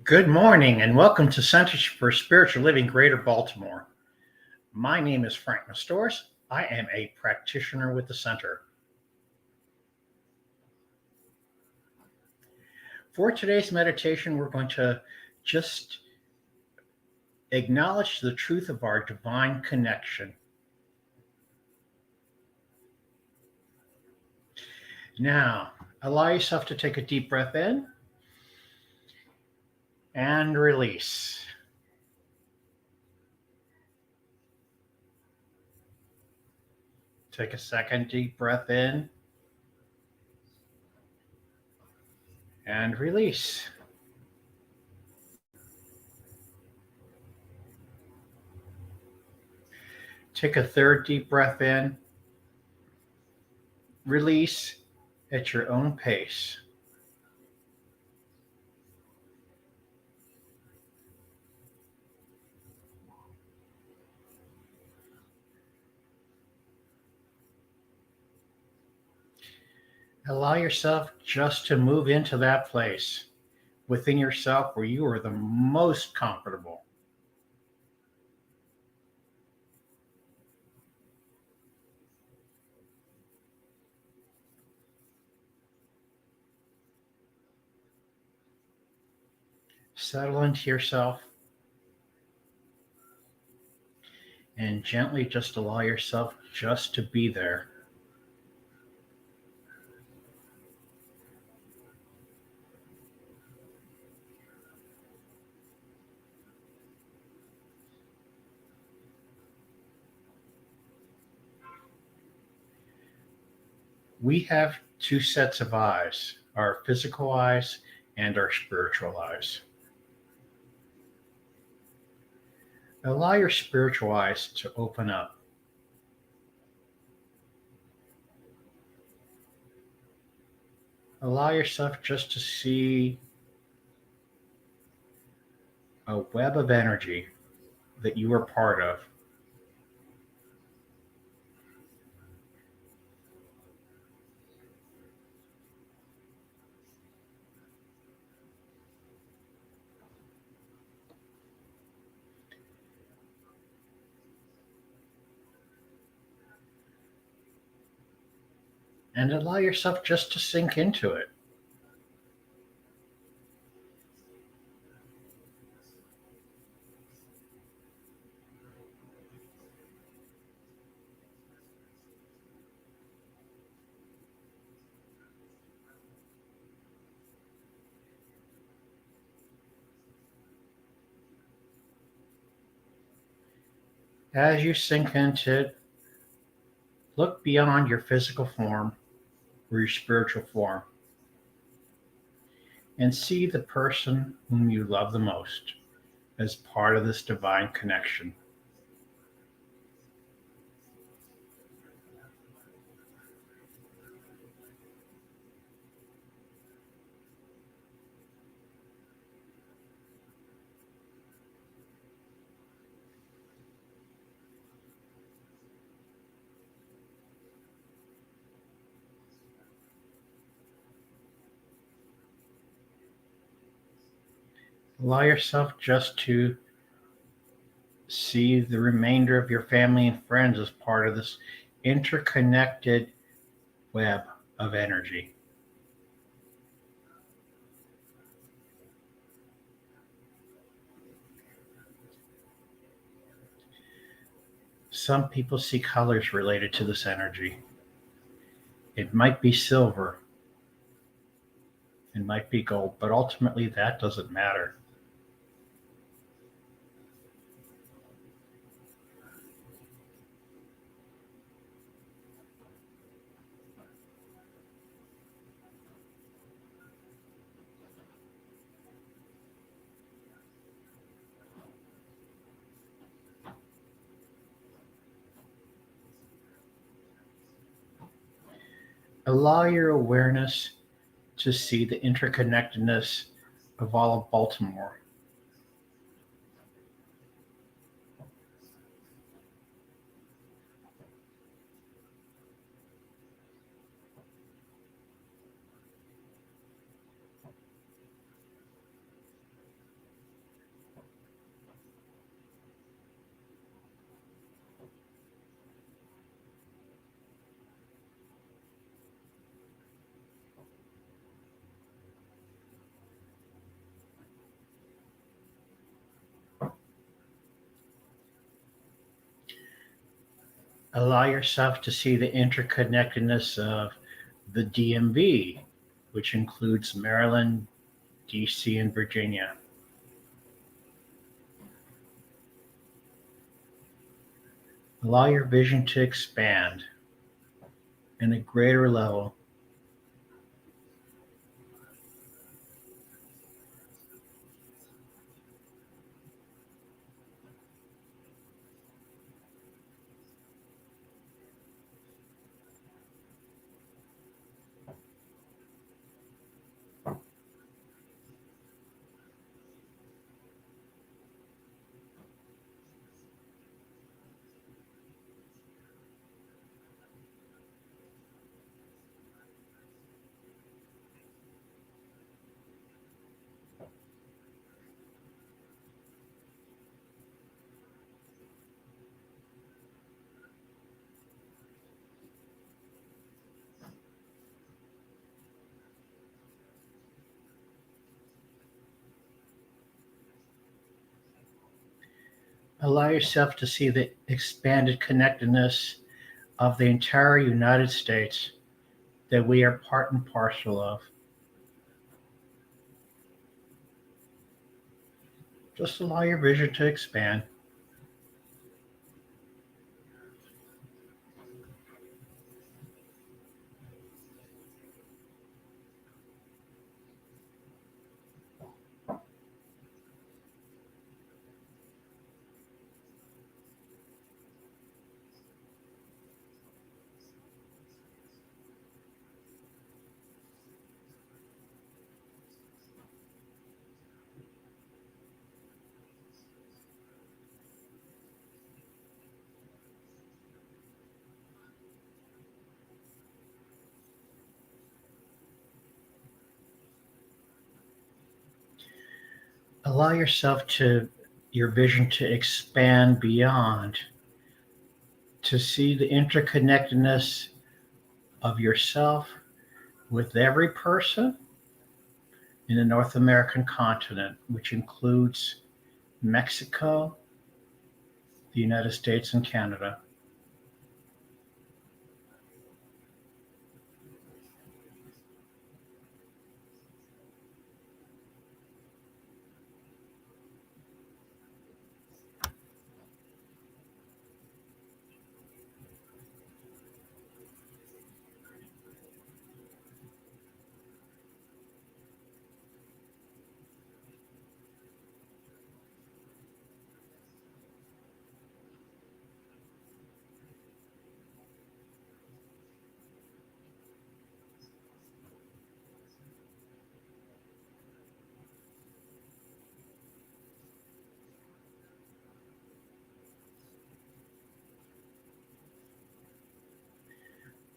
Good morning and welcome to Centers for Spiritual Living Greater Baltimore. My name is Frank Mastores. I am a practitioner with the center. For today's meditation, we're going to just acknowledge the truth of our divine connection. Now, allow yourself to take a deep breath in and release. Take a second deep breath in and release. Take a third deep breath in, release at your own pace. Allow yourself just to move into that place within yourself where you are the most comfortable. Settle into yourself and gently just allow yourself just to be there. We have two sets of eyes, our physical eyes and our spiritual eyes. Allow your spiritual eyes to open up. Allow yourself just to see a web of energy that you are part of. And allow yourself just to sink into it. As you sink into it, look beyond your physical form or your spiritual form and see the person whom you love the most as part of this divine connection. Allow yourself just to see the remainder of your family and friends as part of this interconnected web of energy. Some people see colors related to this energy. It might be silver, it might be gold, but ultimately that doesn't matter. Allow your awareness to see the interconnectedness of all of Baltimore. Allow yourself to see the interconnectedness of the DMV, which includes Maryland, DC, and Virginia. Allow your vision to expand in a greater level. Allow yourself to see the expanded connectedness of the entire United States that we are part and parcel of. Just allow your vision to expand. Allow yourself to your vision to expand beyond, to see the interconnectedness of yourself with every person in the North American continent, which includes Mexico, the United States, and Canada.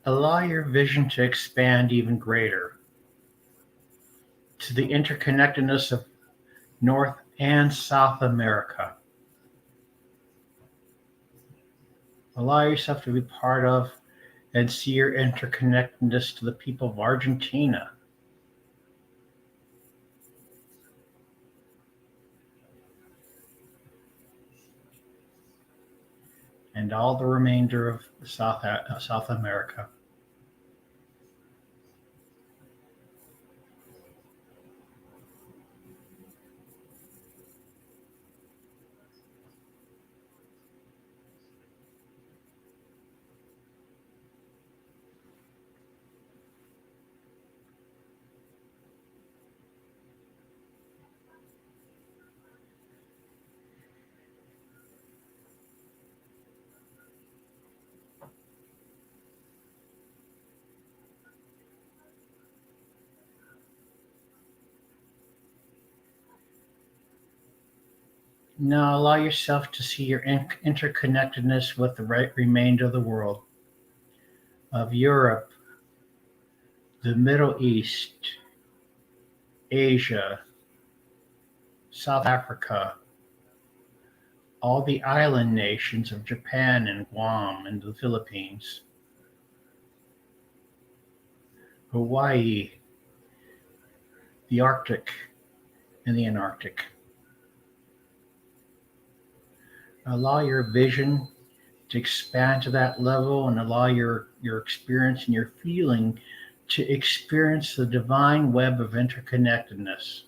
Allow your vision to expand even greater to the interconnectedness of North and South America. Allow yourself to be part of and see your interconnectedness to the people of Argentina and all the remainder of South America. Now allow yourself to see your interconnectedness with the remainder of the world, of Europe, the Middle East, Asia, South Africa, all the island nations of Japan and Guam and the Philippines, Hawaii, the Arctic, and the Antarctic. Allow your vision to expand to that level and allow your experience and your feeling to experience the divine web of interconnectedness.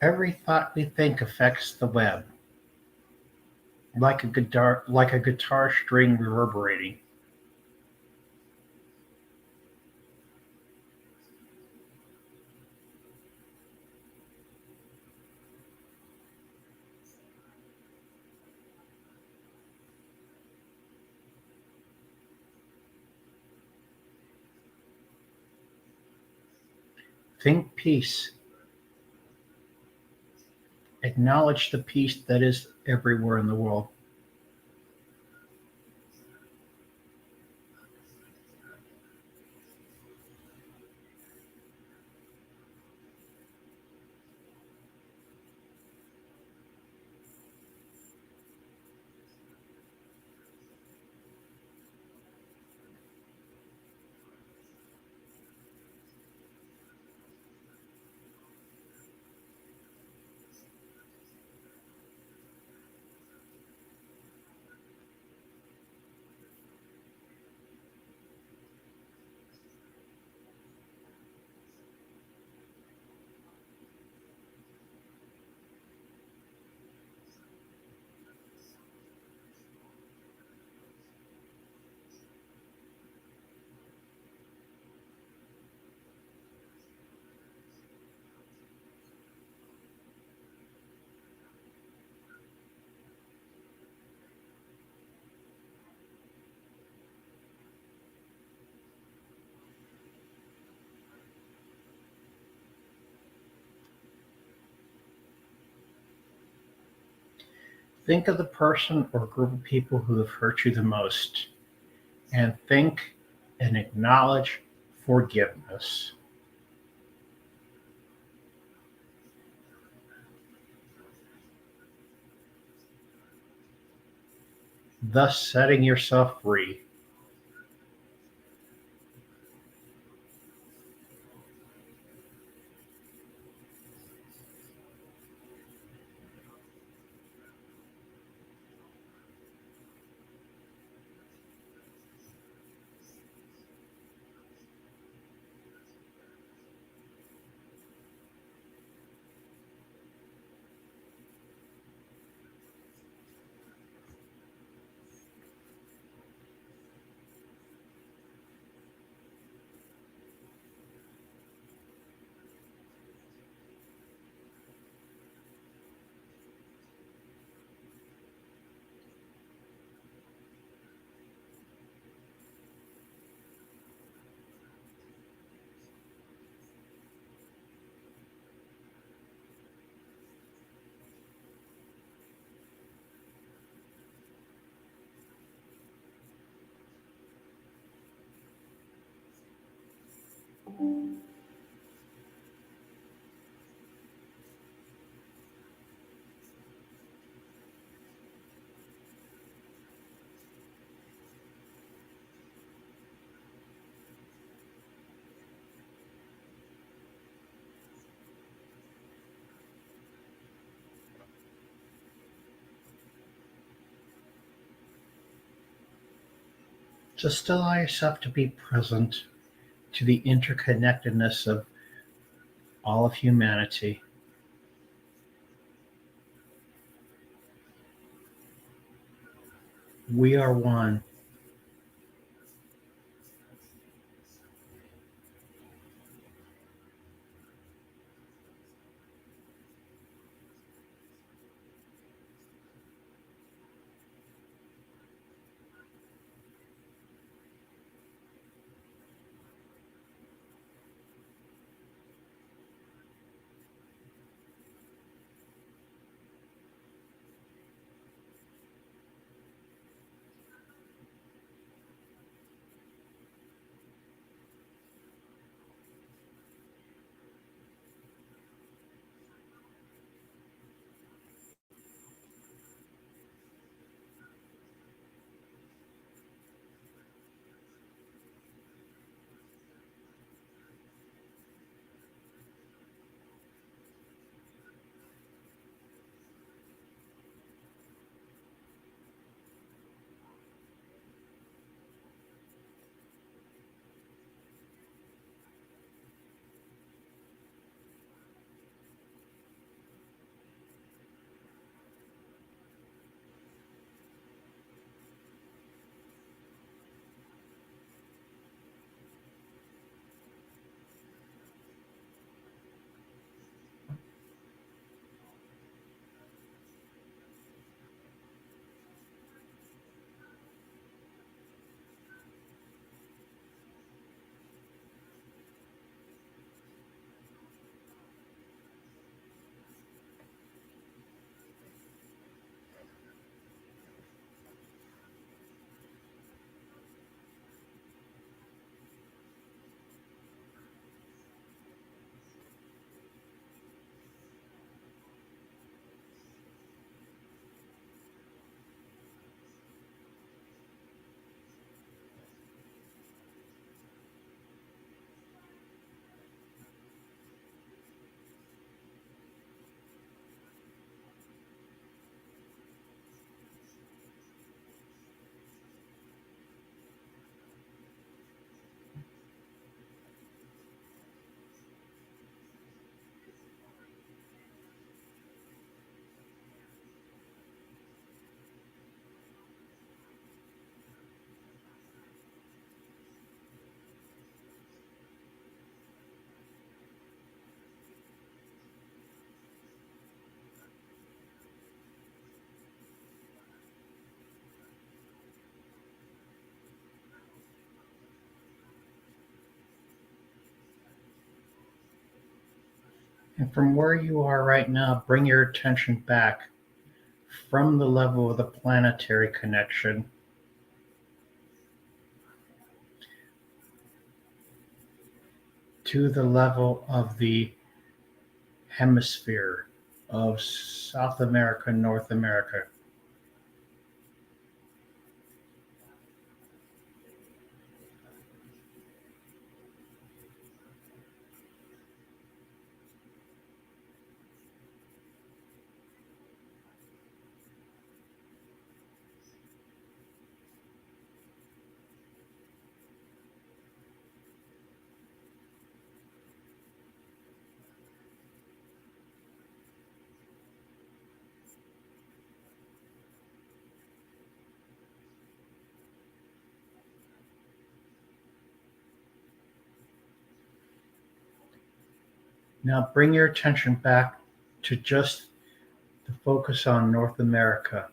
Every thought we think affects the web, like a guitar string reverberating. Think peace. Acknowledge the peace that is everywhere in the world. Think of the person or group of people who have hurt you the most, and think and acknowledge forgiveness, thus setting yourself free. Just allow yourself to be present to the interconnectedness of all of humanity. We are one. And from where you are right now, bring your attention back from the level of the planetary connection to the level of the hemisphere of South America, North America. Now bring your attention back to just the focus on North America.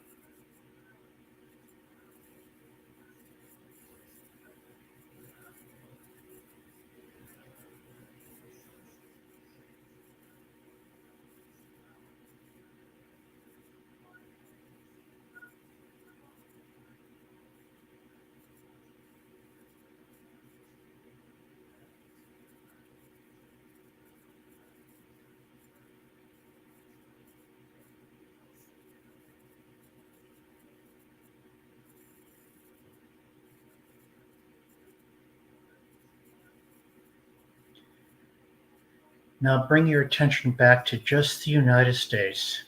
Now bring your attention back to just the United States.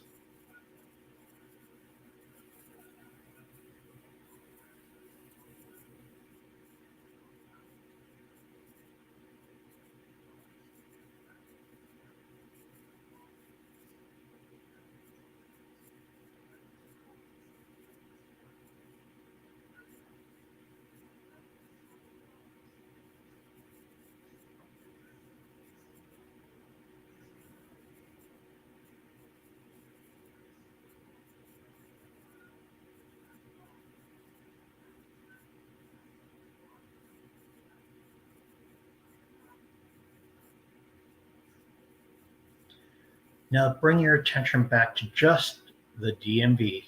Now bring your attention back to just the DMV.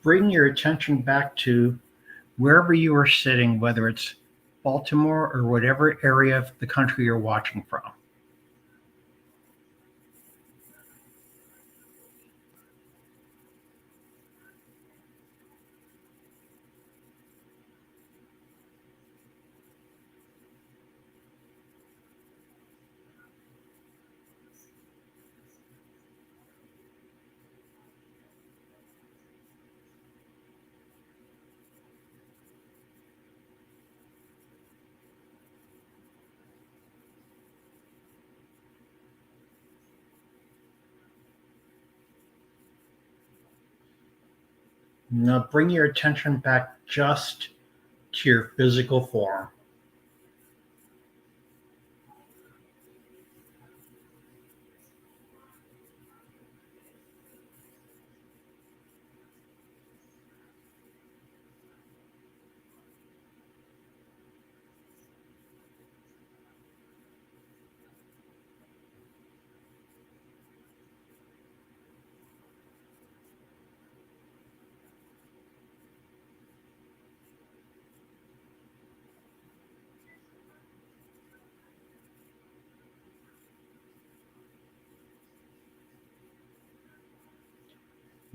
Bring your attention back to wherever you are sitting, whether it's Baltimore or whatever area of the country you're watching from. Now bring your attention back just to your physical form.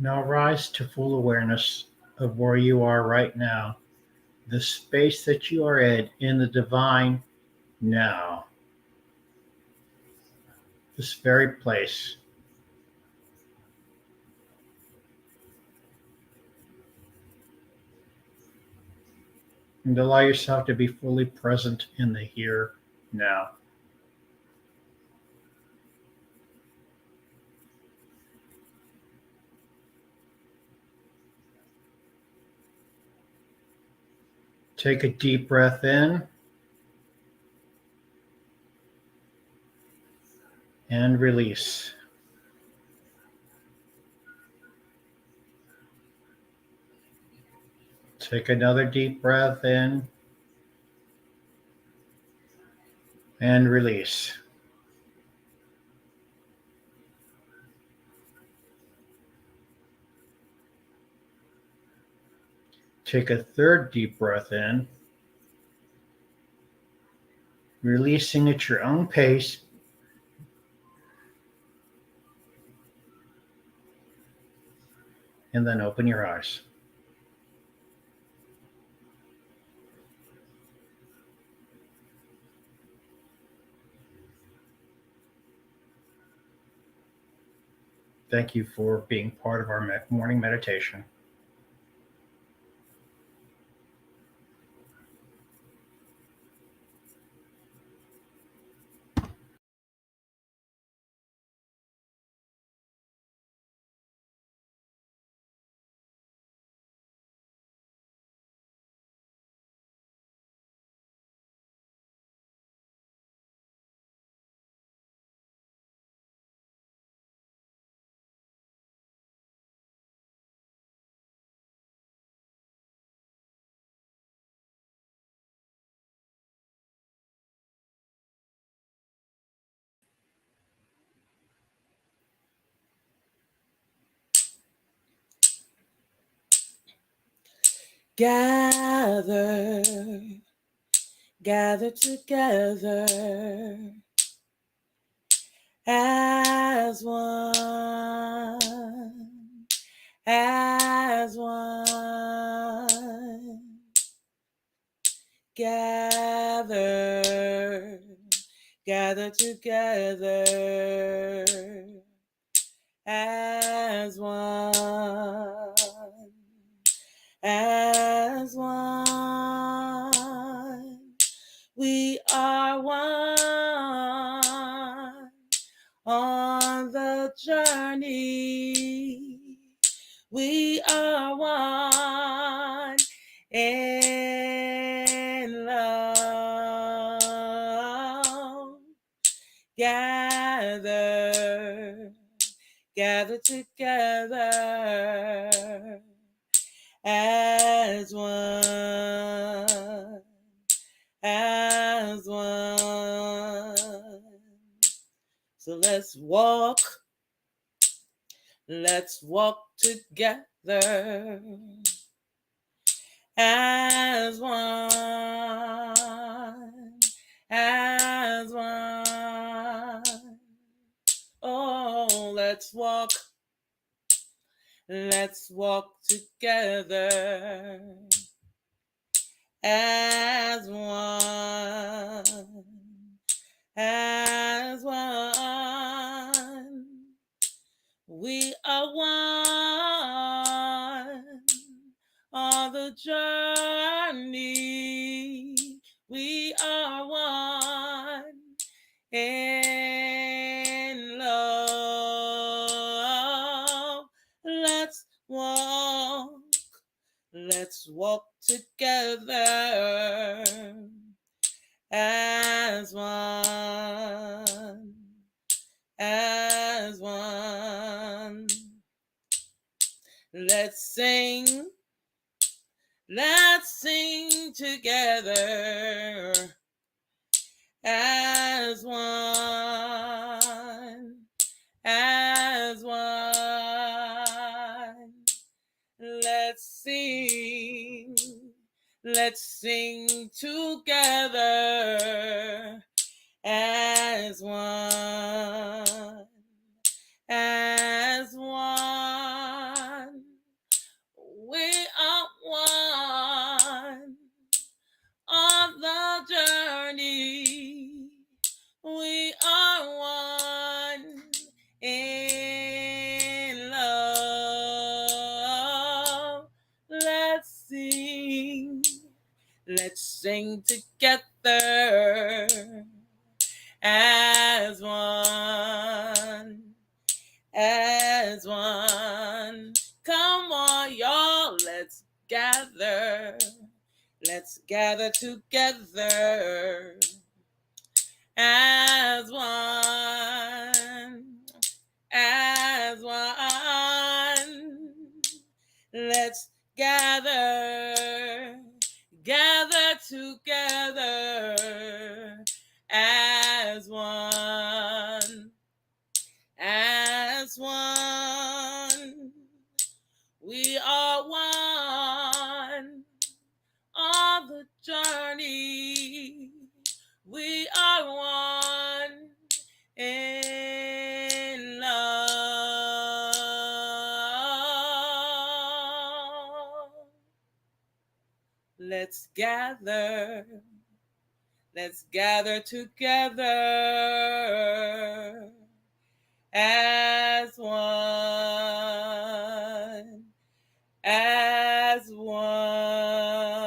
Now rise to full awareness of where you are right now, the space that you are in the divine now, this very place. And allow yourself to be fully present in the here now. Take a deep breath in and release. Take another deep breath in and release. Take a third deep breath in, releasing at your own pace. And then open your eyes. Thank you for being part of our morning meditation. Gather, gather together as one, as one. Gather, gather together as one, as one. We are one on the journey. We are one in love. Gather, gather together as one, as one. So let's walk together as one, as one. Oh, let's walk together as one, as one. We are one on the journey. We are one in love. Let's walk together as one, as one. Let's sing together as one, as one. Let's sing together as one, as one. We are one on the journey. We are one in love. Let's Let's sing together as one, as one. Come on, y'all, let's gather together as one, as one. Let's gather together as one, as one. We are one on the journey. We are one in love. Let's gather together as one, as one.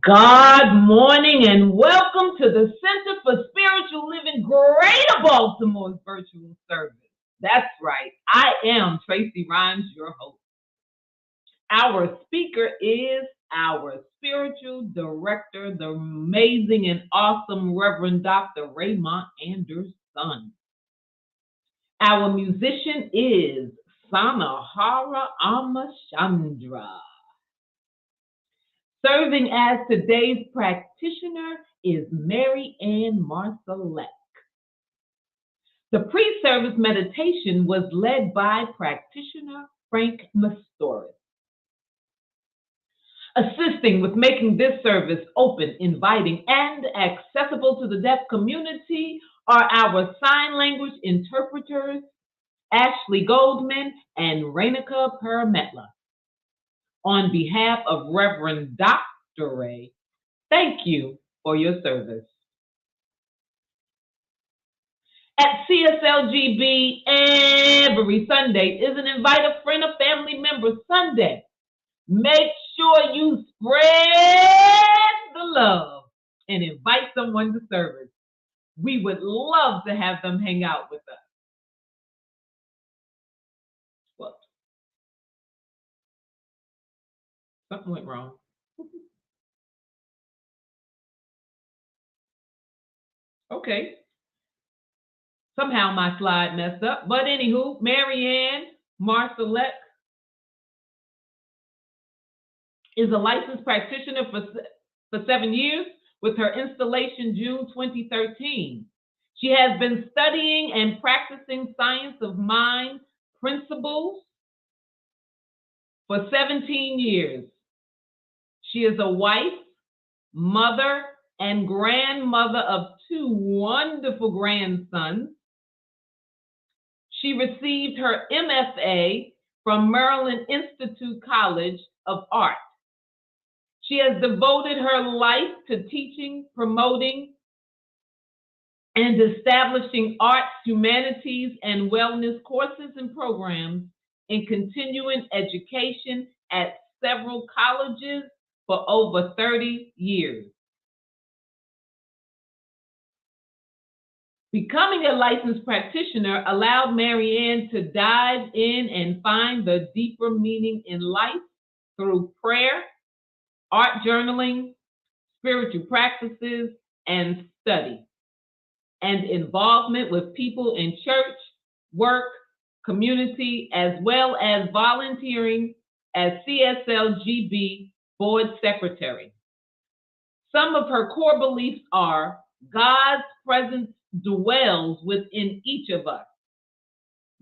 Good morning and welcome to the Center for Spiritual Living Greater Baltimore's virtual service. That's right, I am Tracy Rhymes, your host. Our speaker is our spiritual director, the amazing and awesome Reverend Dr. Raymont Anderson. Our musician is Sanahara Ama Chandra. Serving as today's practitioner is MaryAnne Marsalek. The pre-service meditation was led by practitioner Frank Mastoris. Assisting with making this service open, inviting, and accessible to the deaf community are our sign language interpreters, Ashlee Goldman and Renuka Purimetla. On behalf of Reverend Dr. Ray, thank you for your service. At CSLGB, every Sunday is an Invite a Friend or Family Member Sunday. Make sure you spread the love and invite someone to service. We would love to have them hang out with us. Whoops. Something went wrong. Okay. Somehow my slide messed up. But anywho, MaryAnne Marsalek is a licensed practitioner for 7 years with her installation June 2013. She has been studying and practicing science of mind principles for 17 years. She is a wife, mother, and grandmother of 2 wonderful grandsons. She received her MFA from Maryland Institute College of Art. She has devoted her life to teaching, promoting, and establishing arts, humanities, and wellness courses and programs in continuing education at several colleges for over 30 years. Becoming a licensed practitioner allowed MaryAnne to dive in and find the deeper meaning in life through prayer, art journaling, spiritual practices, and study, and involvement with people in church, work, community, as well as volunteering as CSLGB board secretary. Some of her core beliefs are God's presence dwells within each of us.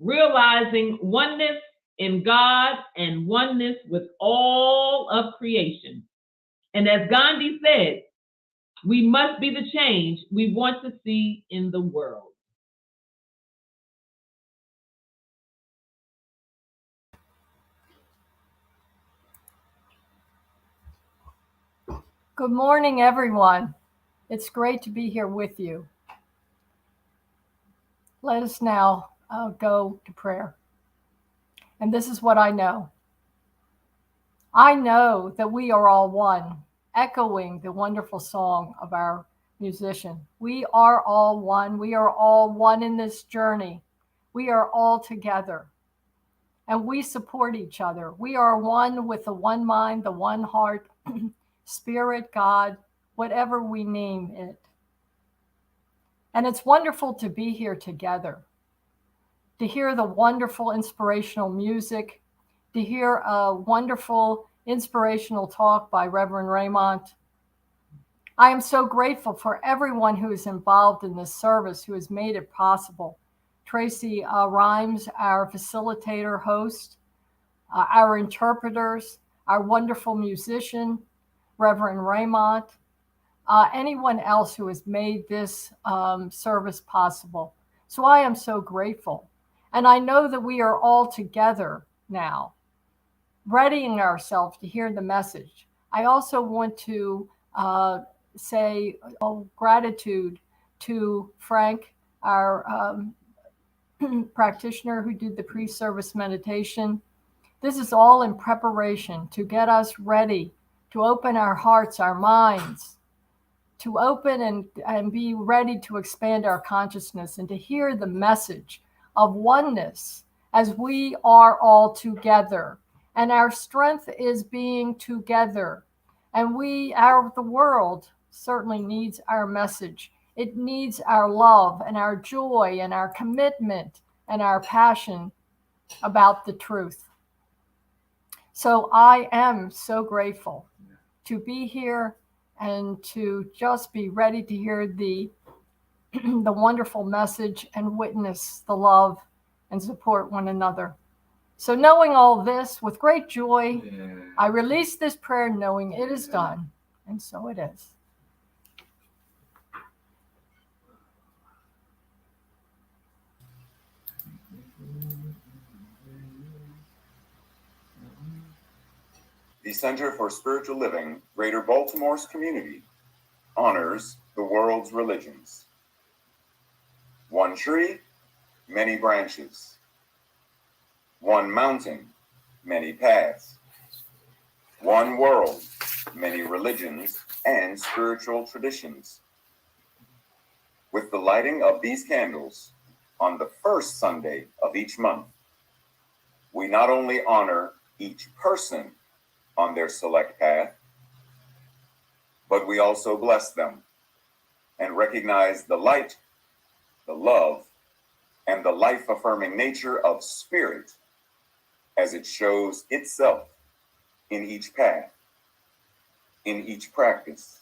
Realizing oneness in God and oneness with all of creation. And as Gandhi said, we must be the change we want to see in the world. Good morning, everyone. It's great to be here with you. Let us now go to prayer. And this is what I know. I know that we are all one, echoing the wonderful song of our musician. We are all one. We are all one in this journey. We are all together. And we support each other. We are one with the one mind, the one heart, Spirit, God, whatever we name it. And it's wonderful to be here together, to hear the wonderful inspirational music, to hear a wonderful inspirational talk by Reverend Raymont. I am so grateful for everyone who is involved in this service, who has made it possible. Tracy Rhymes, our facilitator host, our interpreters, our wonderful musician, Reverend Raymont, anyone else who has made this service possible. So I am so grateful. And I know that we are all together now, readying ourselves to hear the message. I also want to say gratitude to Frank, our practitioner who did the pre-service meditation. This is all in preparation to get us ready to open our hearts, our minds, to open and be ready to expand our consciousness and to hear the message of oneness as we are all together. And our strength is being together. And the world certainly needs our message. It needs our love and our joy and our commitment and our passion about the truth. So I am so grateful to be here and to just be ready to hear the wonderful message and witness the love and support one another. So knowing all this with great joy, I release this prayer knowing it is done, and so it is. The Center for Spiritual Living, Greater Baltimore's community, honors the world's religions. One tree, many branches. One mountain, many paths. One world, many religions and spiritual traditions. With the lighting of these candles on the first Sunday of each month, we not only honor each person on their select path, but we also bless them and recognize the light, the love, and the life-affirming nature of spirit as it shows itself in each path, in each practice,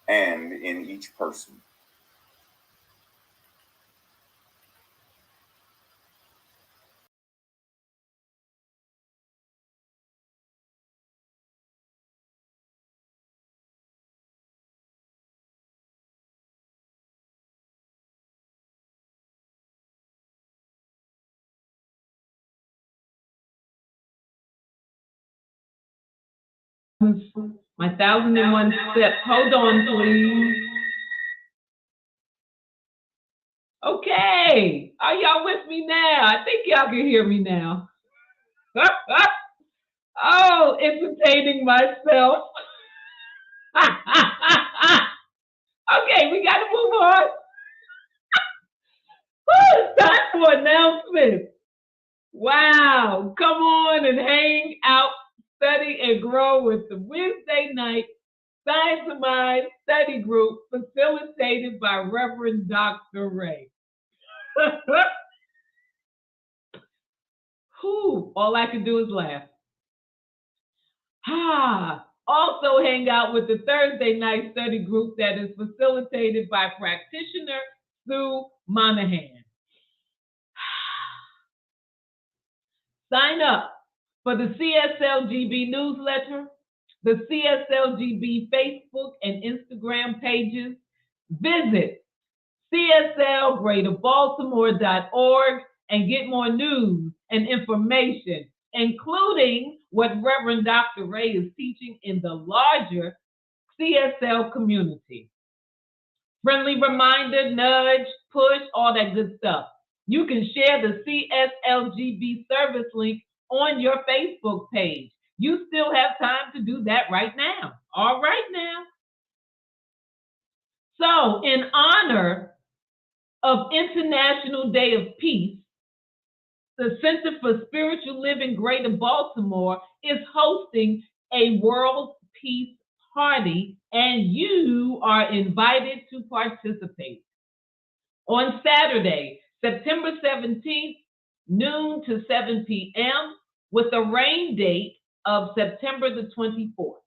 and in each person. My 1,001 steps. Hold on, please. Okay. Are y'all with me now? I think y'all can hear me now. Oh, entertaining myself. Okay, we got to move on. It's time for announcements. Wow. Come on and hang out, study, and grow with the Wednesday night Science of Mind study group facilitated by Reverend Dr. Ray. Whew, all I can do is laugh. Also hang out with the Thursday night study group that is facilitated by practitioner Sue Monahan. Sign up for the CSLGB newsletter, the CSLGB Facebook and Instagram pages. Visit cslgreaterbaltimore.org and get more news and information, including what Reverend Dr. Ray is teaching in the larger CSL community. Friendly reminder, nudge, push, all that good stuff. You can share the CSLGB service link on your Facebook page. You still have time to do that right now. All right now. So, in honor of International Day of Peace, the Center for Spiritual Living Greater Baltimore is hosting a World Peace Party, and you are invited to participate. On Saturday, September 17th, noon to 7 p.m., with a rain date of September the 24th.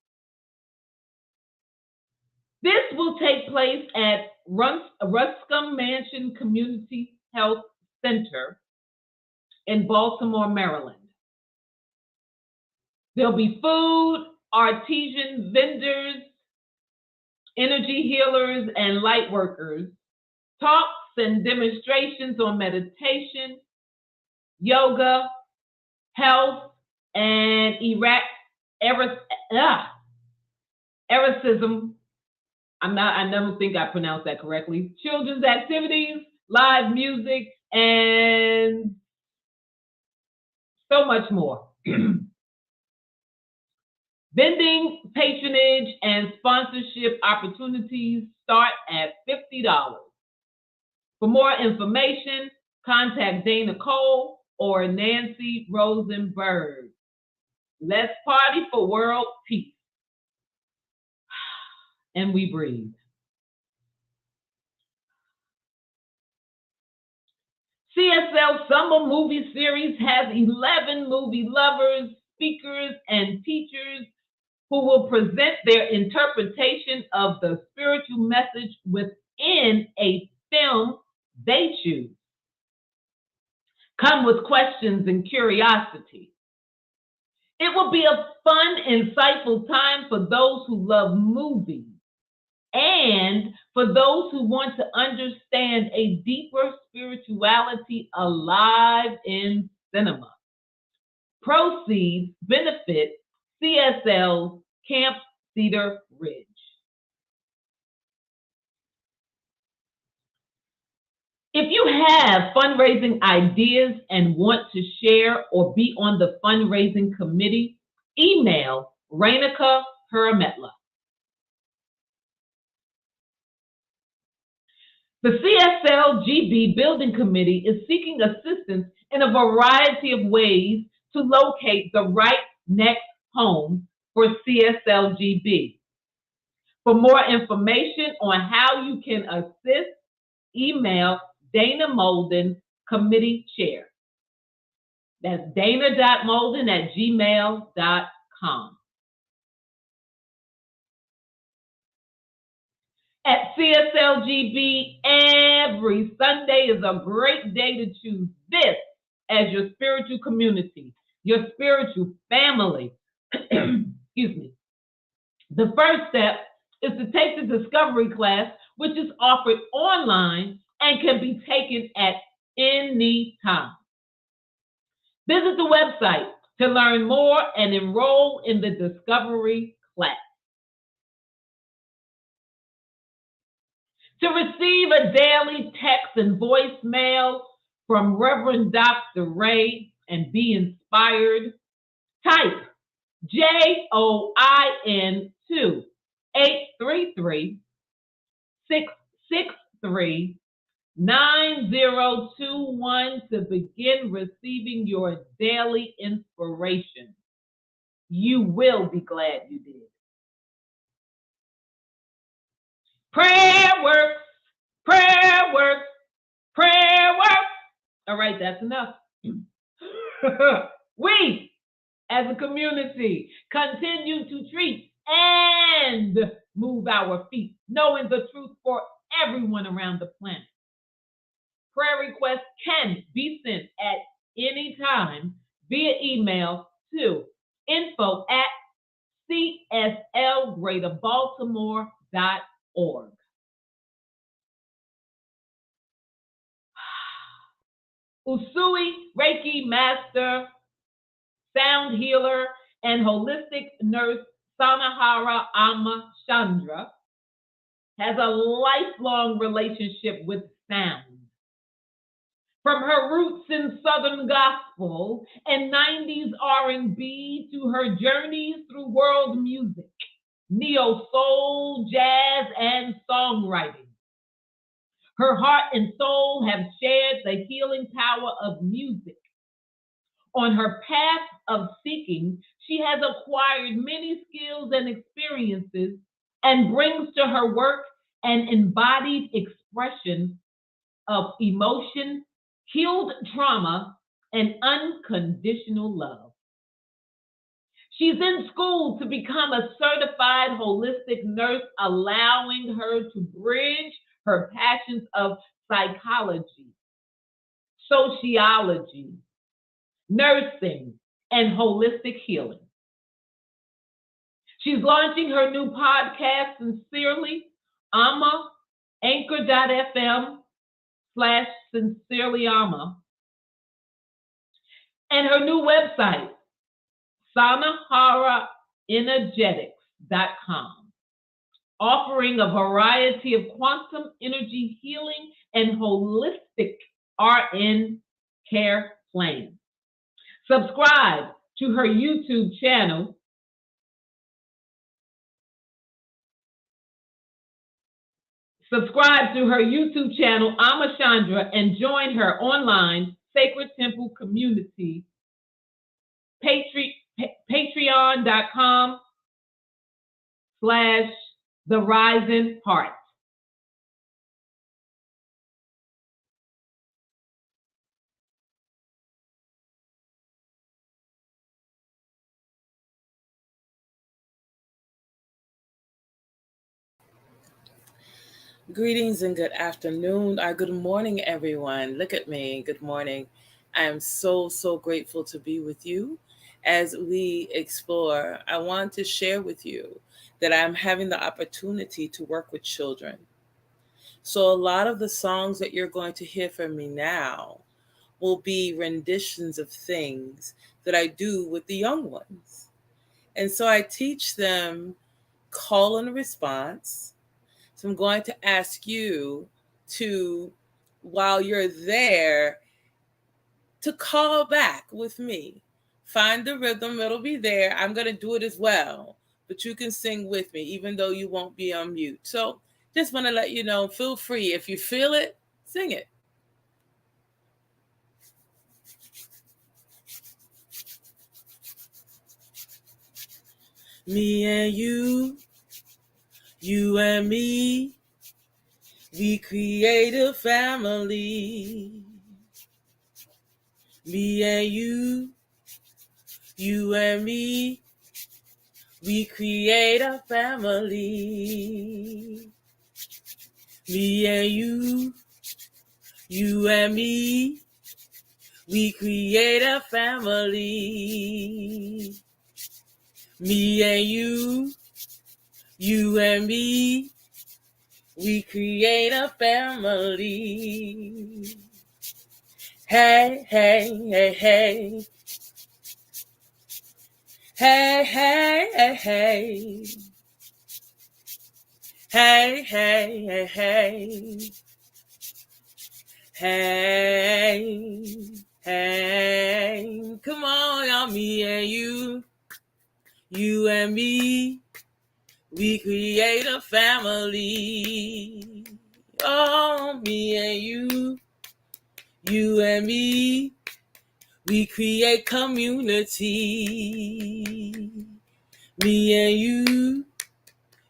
This will take place at Ruscombe Mansion Community Health Center in Baltimore, Maryland. There'll be food, artisan vendors, energy healers, and light workers, talks and demonstrations on meditation, yoga, health, and eroticism. I never think I pronounced that correctly. Children's activities, live music, and so much more. Vending, patronage, and sponsorship opportunities start at $50. For more information, contact Dana Cole or Nancy Rosenberg. Let's party for world peace. And we breathe. CSL Summer Movie Series has 11 movie lovers, speakers, and teachers who will present their interpretation of the spiritual message within a film they choose. Come with questions and curiosity. It will be a fun, insightful time for those who love movies and for those who want to understand a deeper spirituality alive in cinema. Proceeds benefit CSL's Camp Cedar Ridge. If you have fundraising ideas and want to share or be on the fundraising committee, email Renuka Purimetla. The CSLGB Building Committee is seeking assistance in a variety of ways to locate the right next home for CSLGB. For more information on how you can assist, email Dana Molden, Committee Chair. That's dana.molden@gmail.com. At CSLGB, every Sunday is a great day to choose this as your spiritual community, your spiritual family. Excuse me. The first step is to take the discovery class, which is offered online and can be taken at any time. Visit the website to learn more and enroll in the discovery class. To receive a daily text and voicemail from Reverend Dr. Ray and be inspired, type JOIN 2 833-663-9021 to begin receiving your daily inspiration. You will be glad you did. Prayer works, prayer works, prayer works. All right, that's enough. We, as a community, continue to treat and move our feet, knowing the truth for everyone around the planet. Prayer requests can be sent at any time via email to info@cslgreaterbaltimore.org. Usui Reiki Master, Sound Healer, and Holistic Nurse Sanahara Ama Chandra has a lifelong relationship with sound. From her roots in Southern gospel and 90s R&B to her journeys through world music, neo-soul, jazz, and songwriting, her heart and soul have shared the healing power of music. On her path of seeking, she has acquired many skills and experiences and brings to her work an embodied expression of emotion, healed trauma, and unconditional love. She's in school to become a certified holistic nurse, allowing her to bridge her passions of psychology, sociology, nursing, and holistic healing. She's launching her new podcast, Sincerely Ama, anchor.fm/Sincerely Ama, and her new website, SanaharaEnergetics.com, offering a variety of quantum energy healing and holistic RN care plans. Subscribe to her YouTube channel, Ama Chandra, and join her online Sacred Temple community, patreon.com/The Rising Heart. Greetings and good afternoon, or good morning, everyone. Look at me. Good morning. I am so grateful to be with you as we explore. I want to share with you that I'm having the opportunity to work with children. So a lot of the songs that you're going to hear from me now will be renditions of things that I do with the young ones. And so I teach them call and response. So I'm going to ask you to, while you're there, to call back with me. Find the rhythm, it'll be there. I'm going to do it as well, but you can sing with me, even though you won't be on mute. So just want to let you know, feel free. If you feel it, sing it. Me and you and me, we create a family. Me and you and me, we create a family. Me and you and me, we create a family. Me and you and me, we create a family. Hey, hey, hey, hey. Hey, hey, hey, hey. Hey, hey, hey, hey. Hey, hey. Come on, y'all, me and you and me, we create a family. Oh, me and you and me, we create community. Me and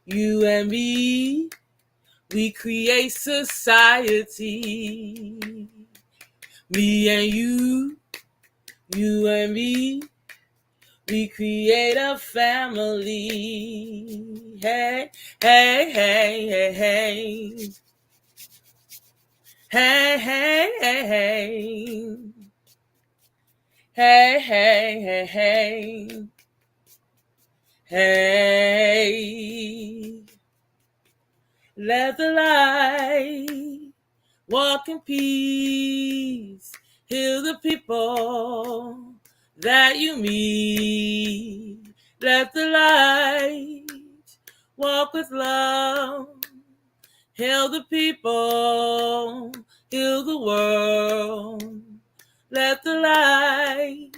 you and me, we create society. Me and you and me, we create a family. Hey, hey, hey, hey, hey. Hey, hey, hey, hey. Hey, hey, hey, hey. Hey. Let the light walk in peace. Heal the people that you meet. Let the light walk with love. Heal the people, heal the world. Let the light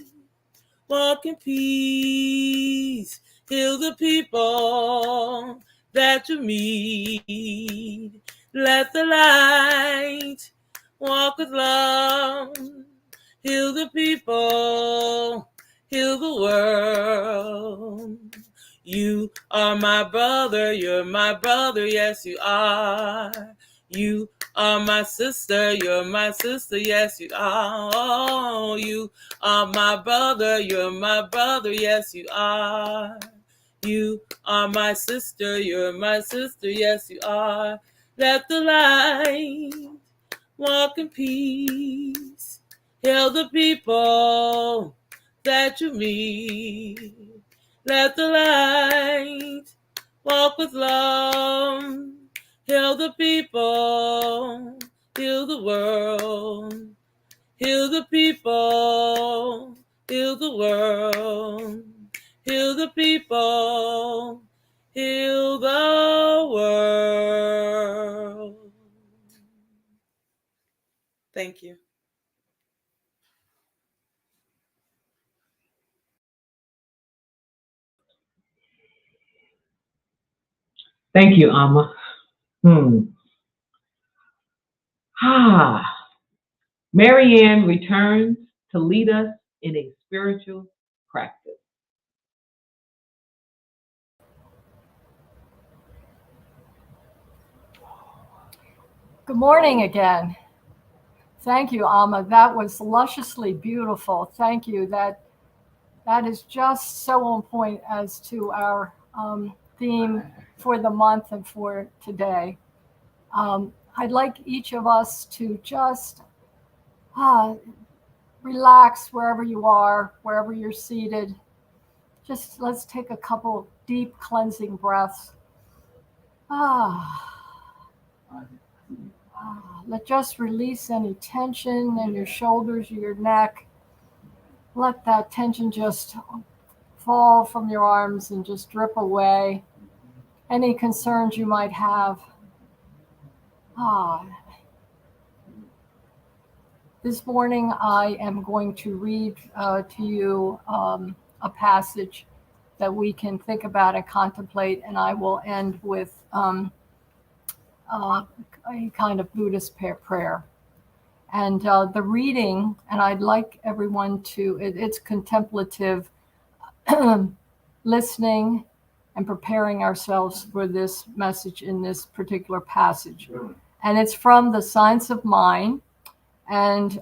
walk in peace. Heal the people that you meet. Let the light walk with love. Heal the people, heal the world. You are my brother, you're my brother, yes you are. You are my sister, you're my sister, yes you are. Oh, you are my brother, you're my brother, yes you are. You are my sister, you're my sister, yes you are. Let the light walk in peace. Heal the people that you meet. Let the light walk with love. Heal the people, heal the world. Heal the people, heal the world. Heal the people, heal the world. Thank you. Thank you, Ama. MaryAnne returns to lead us in a spiritual practice. Good morning again. Thank you, Amma. That was lusciously beautiful. Thank you. That is just so on point as to our theme for the month and for today. I'd like each of us to just relax wherever you are, wherever you're seated. Just let's take a couple deep cleansing breaths. Let just release any tension in your shoulders or your neck. Let that tension just fall from your arms and just drip away. Any concerns you might have. This morning I am going to read to you a passage that we can think about and contemplate, and I will end with a kind of Buddhist prayer. And the reading, and I'd like everyone to, it's contemplative listening and preparing ourselves for this message in this particular passage. And it's from The Science of Mind, and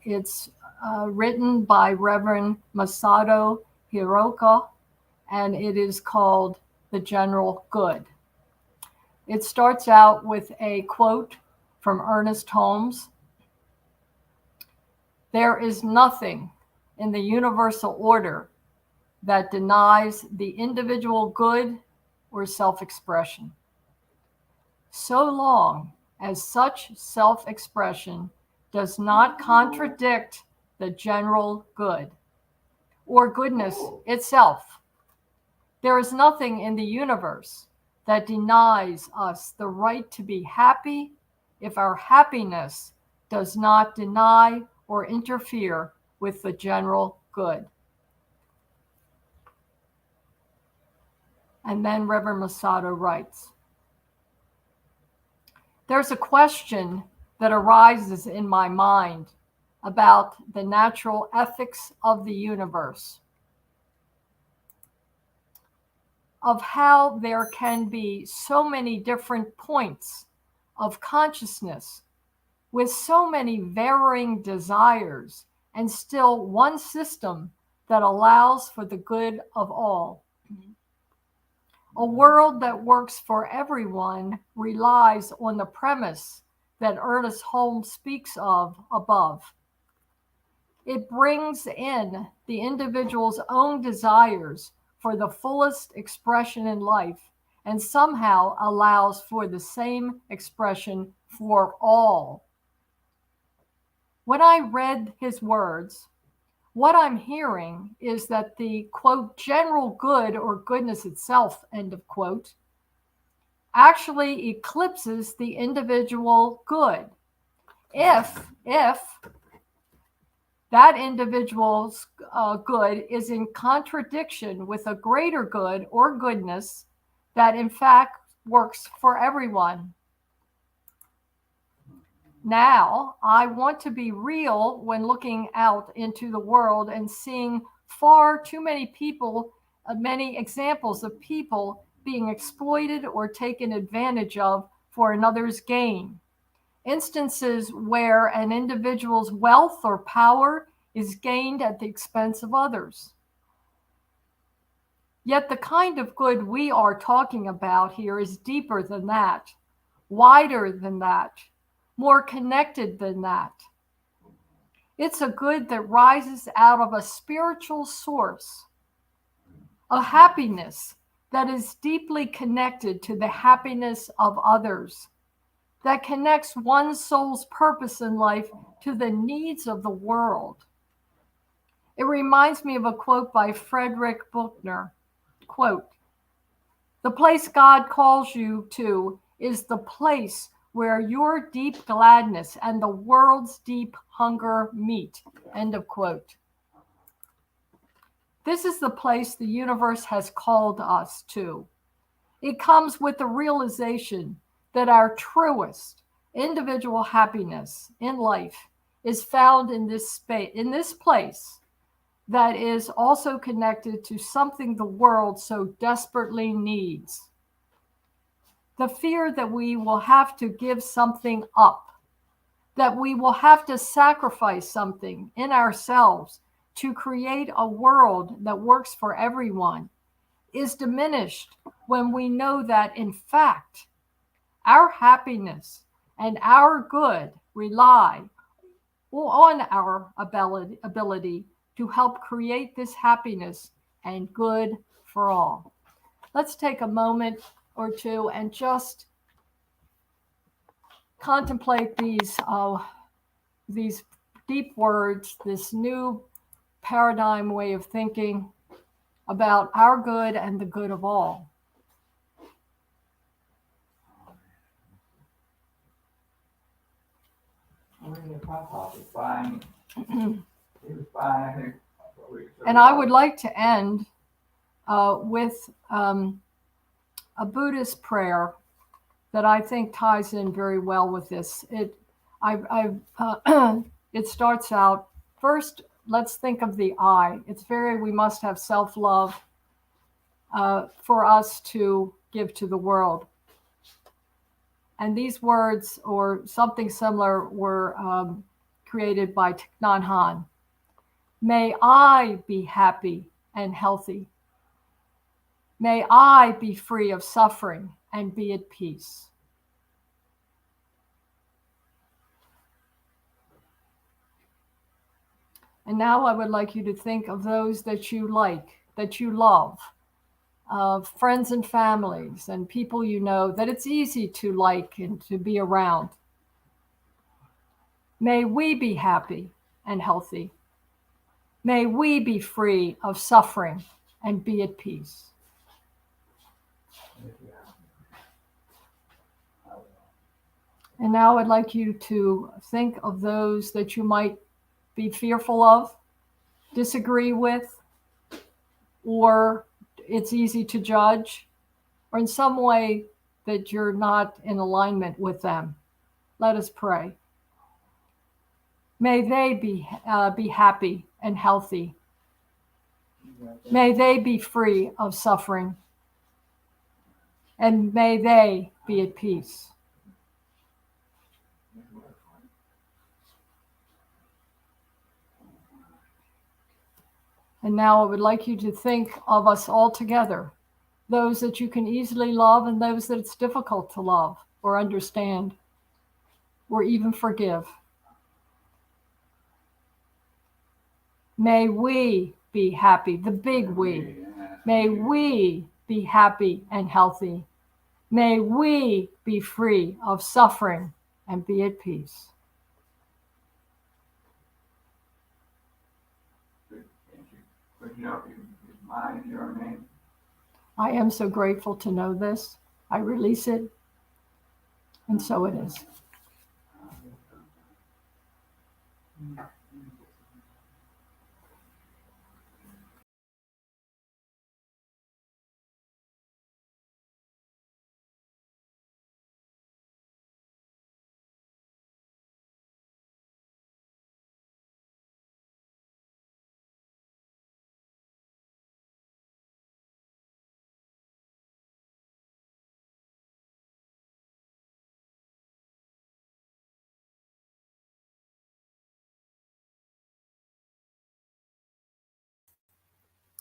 it's written by Reverend Masato Hiroka, and it is called The General Good. It starts out with a quote from Ernest Holmes. There is nothing in the universal order that denies the individual good or self-expression, so long as such self-expression does not contradict the general good or goodness itself. There is nothing in the universe that denies us the right to be happy if our happiness does not deny or interfere with the general good. And then Reverend Masato writes, there's a question that arises in my mind about the natural ethics of the universe, of how there can be so many different points of consciousness with so many varying desires and still one system that allows for the good of all. A world that works for everyone relies on the premise that Ernest Holmes speaks of above. It brings in the individual's own desires for the fullest expression in life and somehow allows for the same expression for all. When I read his words, what I'm hearing is that the, quote, general good or goodness itself, end of quote, actually eclipses the individual good. If that individual's good is in contradiction with a greater good or goodness that in fact works for everyone. Now, I want to be real when looking out into the world and seeing far too many people, many examples of people being exploited or taken advantage of for another's gain. Instances where an individual's wealth or power is gained at the expense of others. Yet the kind of good we are talking about here is deeper than that, wider than that, more connected than that. It's a good that rises out of a spiritual source, a happiness that is deeply connected to the happiness of others, that connects one's soul's purpose in life to the needs of the world. It reminds me of a quote by Frederick Buechner, quote, "The place God calls you to is the place where your deep gladness and the world's deep hunger meet," end of quote. This is the place the universe has called us to. It comes with the realization that our truest individual happiness in life is found in this space, in this place that is also connected to something the world so desperately needs. The fear that we will have to give something up, that we will have to sacrifice something in ourselves to create a world that works for everyone, is diminished when we know that, in fact, our happiness and our good rely on our ability to help create this happiness and good for all. Let's take a moment or two and just contemplate these deep words, this new paradigm way of thinking about our good and the good of all. And I would like to end with a Buddhist prayer that I think ties in very well with this. It starts out, first, let's think of the I. We must have self-love for us to give to the world. And these words, or something similar, were created by Thich Nhat Hanh. May I be happy and healthy. May I be free of suffering and be at peace. And now I would like you to think of those that you like, that you love, friends and families and people you know that it's easy to like and to be around. May we be happy and healthy. May we be free of suffering and be at peace. And now I'd like you to think of those that you might be fearful of, disagree with, or it's easy to judge, or in some way that you're not in alignment with them. Let us pray. May they be happy and healthy. May they be free of suffering. And may they be at peace. And now I would like you to think of us all together, those that you can easily love and those that it's difficult to love or understand or even forgive. May we be happy, the big we. May we be happy and healthy. May we be free of suffering and be at peace. Good, thank you. Good job. Is mine your name? I am so grateful to know this. I release it, and so it is.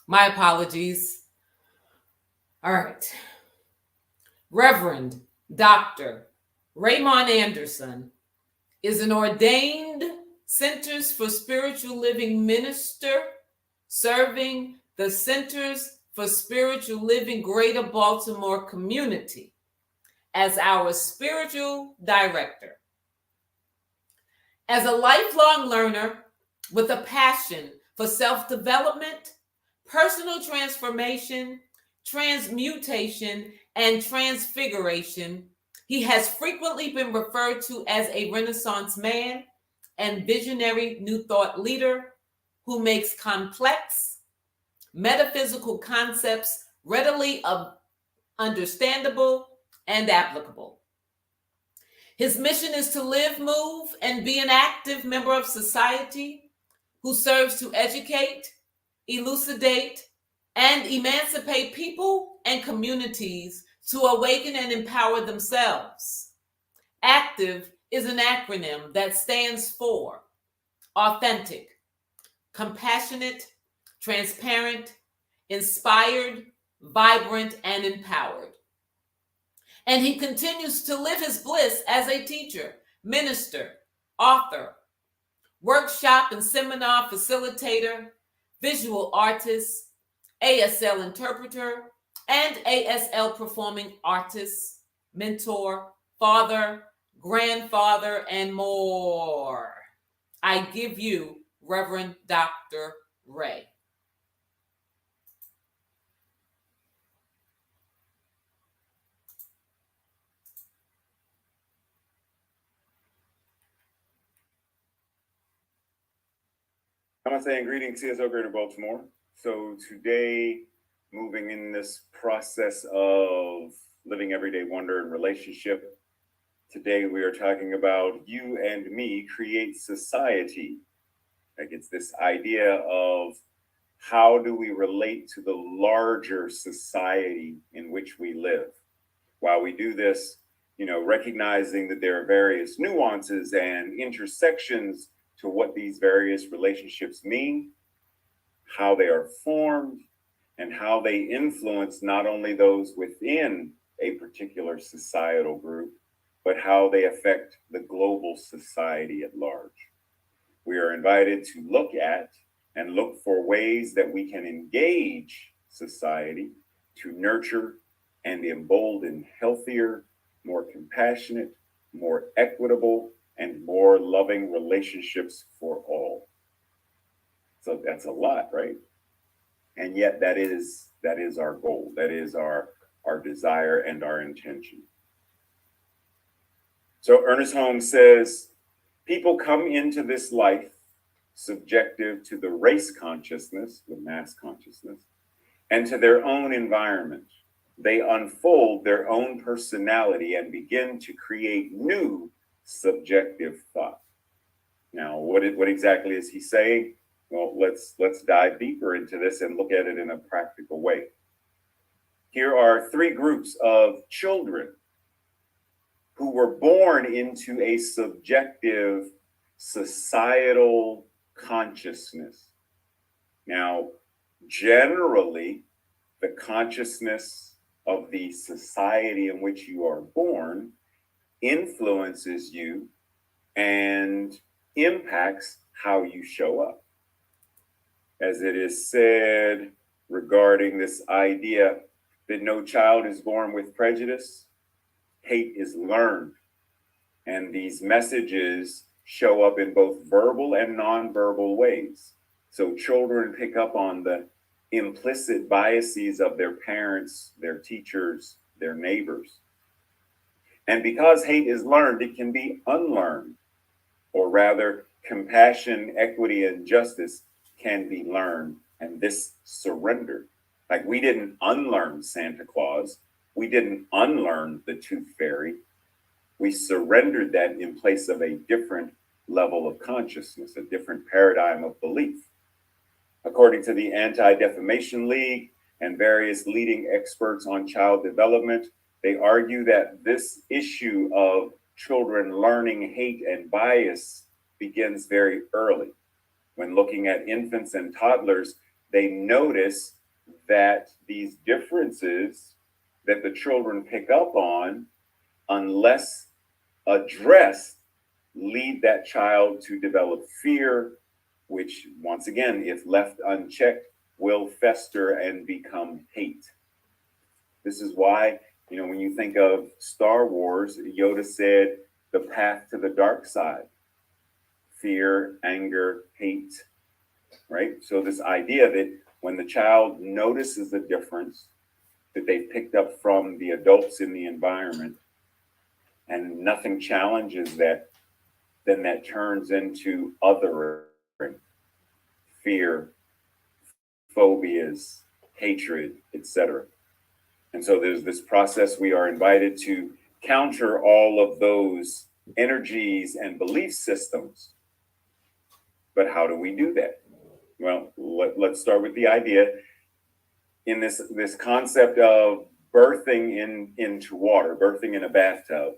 My apologies. All right. Reverend Dr. Raymont Anderson is an ordained Centers for Spiritual Living minister serving the Centers for Spiritual Living Greater Baltimore community as our spiritual director. As a lifelong learner with a passion for self-development, personal transformation, transmutation, and transfiguration, he has frequently been referred to as a Renaissance man and visionary New Thought leader who makes complex metaphysical concepts readily understandable and applicable. His mission is to live, move, and be an active member of society who serves to educate, elucidate, and emancipate people and communities to awaken and empower themselves. ACTIVE is an acronym that stands for authentic, compassionate, transparent, inspired, vibrant, and empowered. And he continues to live his bliss as a teacher, minister, author, workshop and seminar facilitator, visual artist, ASL interpreter, and ASL performing artist, mentor, father, grandfather, and more. I give you Reverend Dr. Ray. I want to say greetings, CSO Greater Baltimore. So today, moving in this process of living everyday wonder and relationship, today we are talking about you and me create society. Like it's this idea of how do we relate to the larger society in which we live. While we do this, recognizing that there are various nuances and intersections to what these various relationships mean, how they are formed, and how they influence not only those within a particular societal group, but how they affect the global society at large. We are invited to look at and look for ways that we can engage society to nurture and embolden healthier, more compassionate, more equitable, and more loving relationships for all. So that's a lot, right? And yet that is our goal. That is our desire and our intention. So Ernest Holmes says, people come into this life subjective to the race consciousness, the mass consciousness, and to their own environment. They unfold their own personality and begin to create new subjective thought. Now, what exactly is he saying? Well, let's dive deeper into this and look at it in a practical way. Here are three groups of children who were born into a subjective societal consciousness. Now, generally, the consciousness of the society in which you are born influences you and impacts how you show up. as it is said regarding this idea that no child is born with prejudice, hate is learned. And these messages show up in both verbal and nonverbal ways. So children pick up on the implicit biases of their parents, their teachers, their neighbors. And because hate is learned, it can be unlearned, or rather, compassion, equity, and justice can be learned, and this surrendered. Like, we didn't unlearn Santa Claus, we didn't unlearn the Tooth Fairy. We surrendered that in place of a different level of consciousness, a different paradigm of belief. According to the Anti-Defamation League and various leading experts on child development, they argue that this issue of children learning hate and bias begins very early. When looking at infants and toddlers, they notice that these differences that the children pick up on, unless addressed, lead that child to develop fear, which, once again, if left unchecked, will fester and become hate. This is why, when you think of Star Wars, Yoda said the path to the dark side: fear, anger, hate, right? So this idea that when the child notices the difference that they've picked up from the adults in the environment, and nothing challenges that, then that turns into othering, fear, phobias, hatred, etc. And so there's this process. We are invited to counter all of those energies and belief systems. But how do we do that? Well, let's start with the idea in this concept of birthing into water, birthing in a bathtub.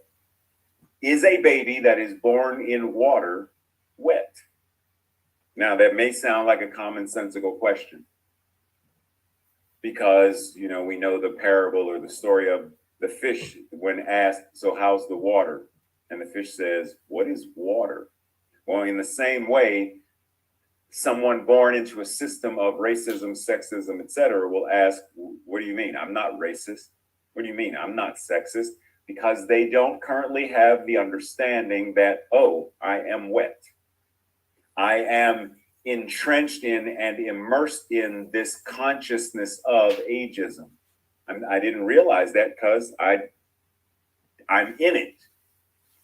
Is a baby that is born in water wet? Now, that may sound like a commonsensical question, because, we know the parable or the story of the fish when asked, so how's the water? And the fish says, what is water? Well, in the same way, someone born into a system of racism, sexism, etc., will ask, what do you mean? I'm not racist. What do you mean? I'm not sexist. Because they don't currently have the understanding that, oh, I am wet. I am entrenched in and immersed in this consciousness of ageism. I didn't realize that because I'm in it.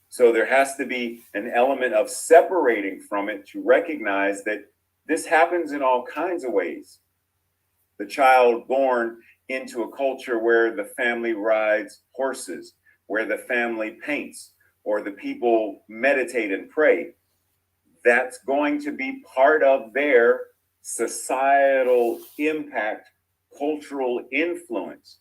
So there has to be an element of separating from it to recognize that this happens in all kinds of ways. The child born into a culture where the family rides horses, where the family paints, or the people meditate and pray, that's going to be part of their societal impact, cultural influence.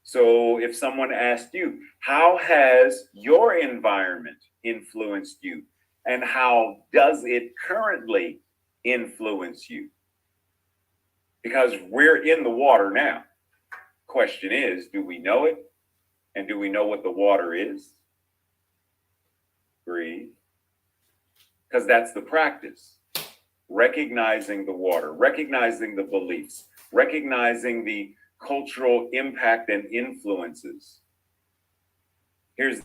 So if someone asked you, how has your environment influenced you? And how does it currently influence you? Because we're in the water now. Question is, do we know it? And do we know what the water is? Breathe. Because that's the practice. Recognizing the water, recognizing the beliefs, recognizing the cultural impact and influences. Here's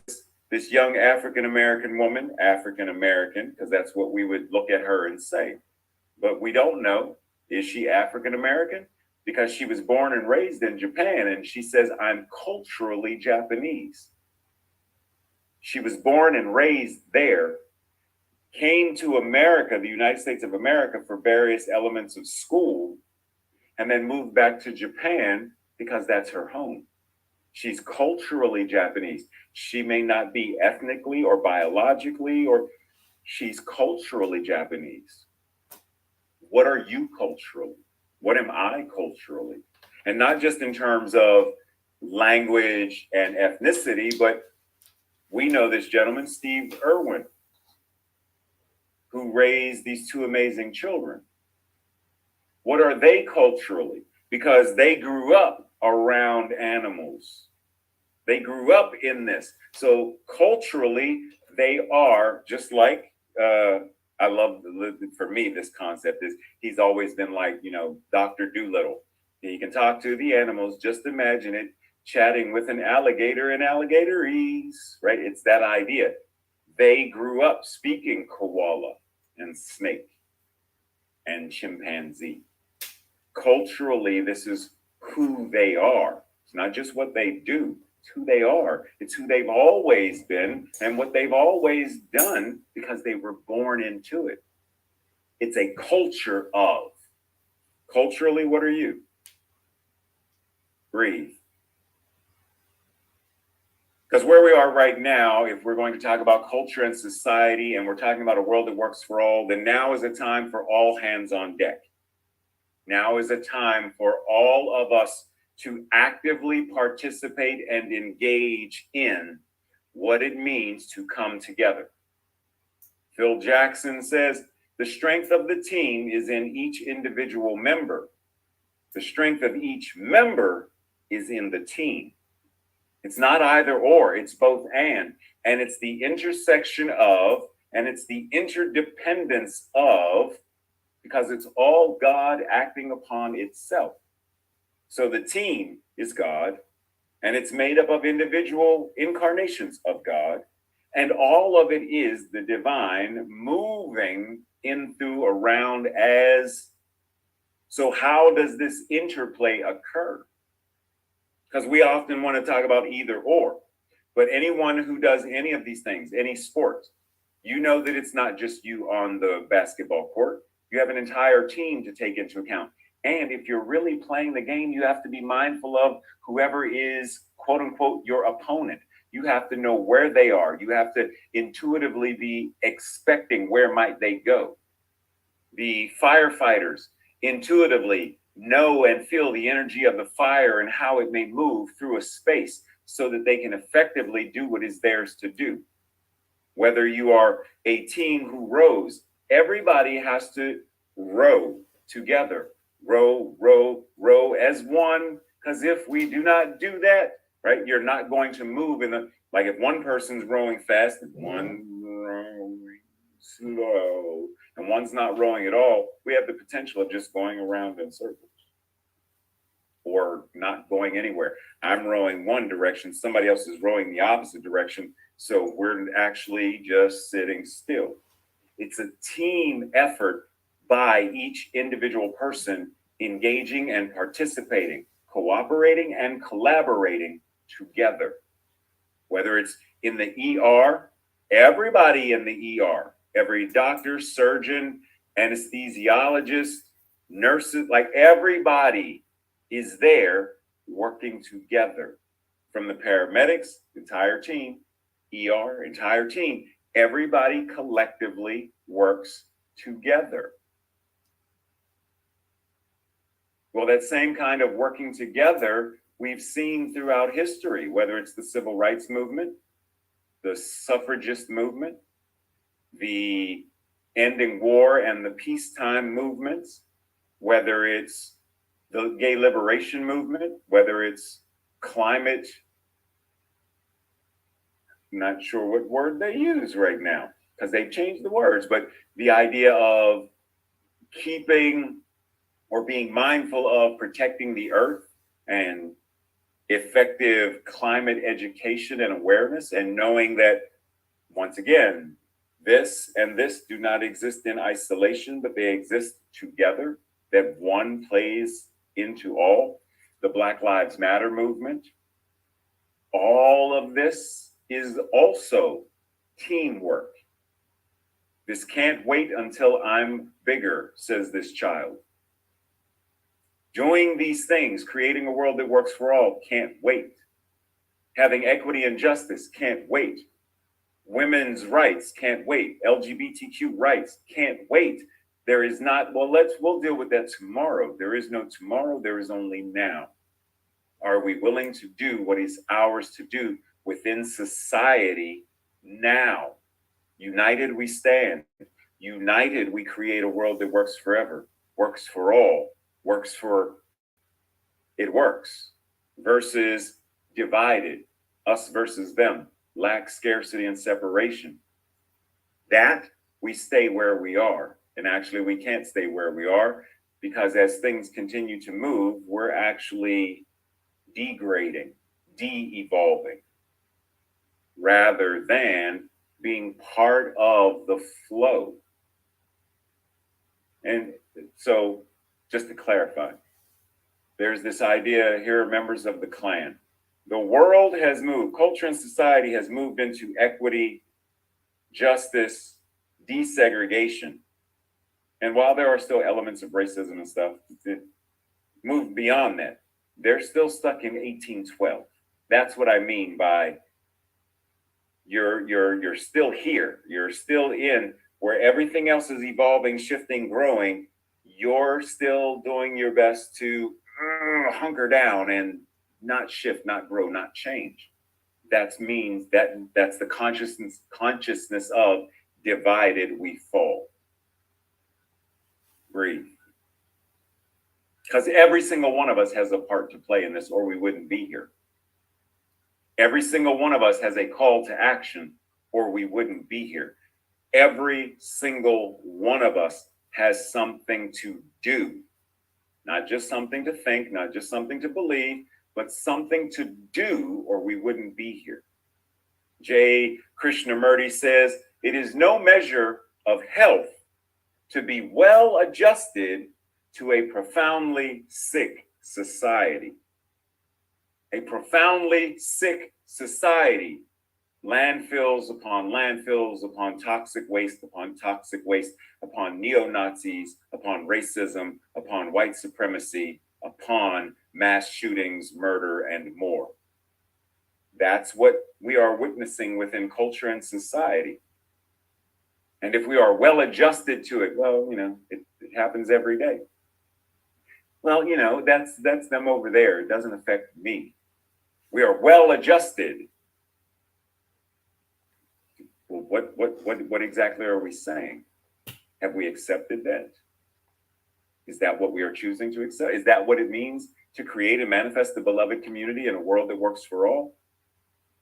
this young African-American woman, African-American, because that's what we would look at her and say. But we don't know, is she African-American? Because she was born and raised in Japan, and she says, I'm culturally Japanese. She was born and raised there, came to America, the United States of America, for various elements of school, and then moved back to Japan because that's her home. She's culturally Japanese. She may not be ethnically or biologically, or she's culturally Japanese. What are you culturally? What am I culturally? And not just in terms of language and ethnicity, but we know this gentleman, Steve Irwin, who raised these two amazing children. What are they culturally? Because they grew up around animals. They grew up in this. So culturally, they are just like I love, for me, this concept is he's always been like, Dr. Doolittle. He can talk to the animals. Just imagine it, chatting with an alligator and alligatories, right? It's that idea. They grew up speaking koala and snake and chimpanzee. Culturally, this is who they are. It's not just what they do, it's who they are. It's who they've always been and what they've always done because they were born into it. It's a culture of. Culturally, what are you? Breathe. Because where we are right now, if we're going to talk about culture and society and we're talking about a world that works for all, then now is a time for all hands on deck. Now is a time for all of us to actively participate and engage in what it means to come together. Phil Jackson says, the strength of the team is in each individual member. The strength of each member is in the team. It's not either or, it's both and it's the intersection of, and it's the interdependence of, because it's all God acting upon itself. So the team is God, and it's made up of individual incarnations of God, and all of it is the divine moving in, through, around as. So how does this interplay occur? Because we often want to talk about either or, but anyone who does any of these things, any sport, you know that it's not just you on the basketball court. You have an entire team to take into account. And if you're really playing the game, you have to be mindful of whoever is, quote unquote, your opponent. You have to know where they are. You have to intuitively be expecting where might they go. The firefighters intuitively know and feel the energy of the fire and how it may move through a space so that they can effectively do what is theirs to do. Whether you are a team who rows, everybody has to row together. Row, row, row as one. Because if we do not do that, right, you're not going to move in the, like if one person's rowing fast and one rowing slow and one's not rowing at all, we have the potential of just going around in circles or not going anywhere. I'm rowing one direction, somebody else is rowing the opposite direction. So we're actually just sitting still. It's a team effort by each individual person engaging and participating, cooperating and collaborating together. Whether it's in the ER, everybody in the ER, every doctor, surgeon, anesthesiologist, nurses, like everybody is there working together. From the paramedics, entire team, ER, entire team, everybody collectively works together. Well, that same kind of working together we've seen throughout history, whether it's the civil rights movement, the suffragist movement, the ending war and the peacetime movements, whether it's the gay liberation movement, whether it's climate, I'm not sure what word they use right now because they've changed the words, but the idea of keeping or being mindful of protecting the earth and effective climate education and awareness, and knowing that, once again, this and this do not exist in isolation, but they exist together, that one plays into all. The Black Lives Matter movement, all of this is also teamwork. This can't wait until I'm bigger, says this child. Doing these things, creating a world that works for all, can't wait. Having equity and justice can't wait. Women's rights can't wait. LGBTQ rights can't wait. There is not, well, we'll deal with that tomorrow. There is no tomorrow, there is only now. Are we willing to do what is ours to do within society now? United we stand. United we create a world that works forever, works for all, works for, it works, versus divided, us versus them, lack, scarcity, and separation. That we stay where we are. And actually, we can't stay where we are, because as things continue to move, we're actually degrading, de-evolving, rather than being part of the flow. And so, just to clarify, there's this idea here, members of the clan. The world has moved, culture and society has moved into equity, justice, desegregation. And while there are still elements of racism and stuff, it moved beyond that. They're still stuck in 1812. That's what I mean by you're still here. You're still in where everything else is evolving, shifting, growing. You're still doing your best to hunker down and not shift, not grow, not change. That means that's the consciousness of divided we fall. Breathe. Because every single one of us has a part to play in this, or we wouldn't be here. Every single one of us has a call to action, or we wouldn't be here. Every single one of us has something to do. Not just something to think, not just something to believe, but something to do, or we wouldn't be here. J. Krishnamurti says, it is no measure of health to be well adjusted to a profoundly sick society. A profoundly sick society. Landfills upon toxic waste, upon neo-Nazis, upon racism, upon white supremacy, upon mass shootings, murder, and more. That's what we are witnessing within culture and society. And if we are well adjusted to it, well, it happens every day. Well, that's them over there. It doesn't affect me. We are well adjusted. Well, what exactly are we saying? Have we accepted that? Is that what we are choosing to accept? Is that what it means to create and manifest the beloved community in a world that works for all?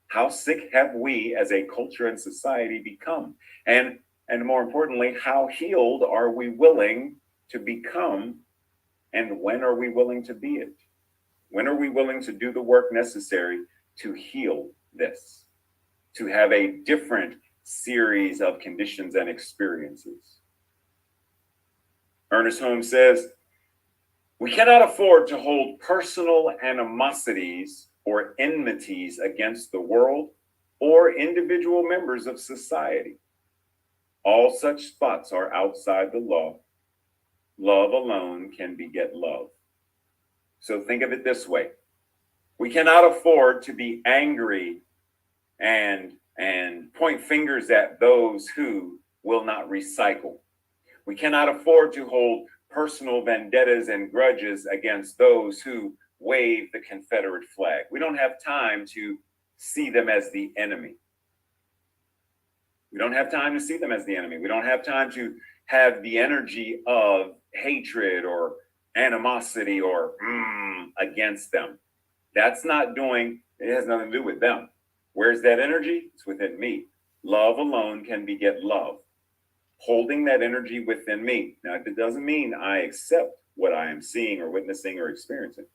How sick have we as a culture and society become? And more importantly, how healed are we willing to become? And when are we willing to be it? When are we willing to do the work necessary to heal this? To have a different series of conditions and experiences. Ernest Holmes says, we cannot afford to hold personal animosities or enmities against the world or individual members of society. All such spots are outside the law. Love alone can beget love. So think of it this way. We cannot afford to be angry and point fingers at those who will not recycle. We cannot afford to hold personal vendettas and grudges against those who wave the Confederate flag. We don't have time to see them as the enemy. We don't have time to see them as the enemy. We don't have time to have the energy of hatred or animosity or against them. That's not doing, it has nothing to do with them. Where's that energy? It's within me. Love alone can beget love. Holding that energy within me. Now, it doesn't mean I accept what I am seeing or witnessing or experiencing,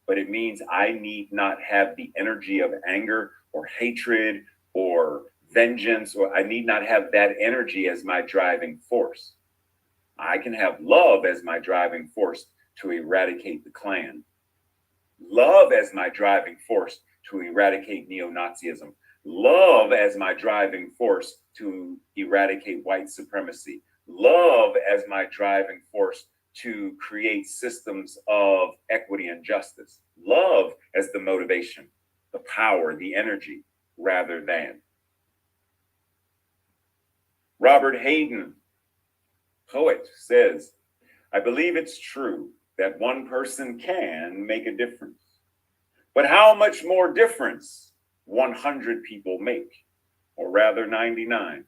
but it means I need not have the energy of anger or hatred or vengeance, or I need not have that energy as my driving force. I can have love as my driving force to eradicate the Klan. Love as my driving force to eradicate neo-Nazism. Love as my driving force to eradicate white supremacy. Love as my driving force to create systems of equity and justice. Love as the motivation, the power, the energy, rather than. Robert Hayden, poet, says, I believe it's true that one person can make a difference. But how much more difference 100 people make, or rather 99?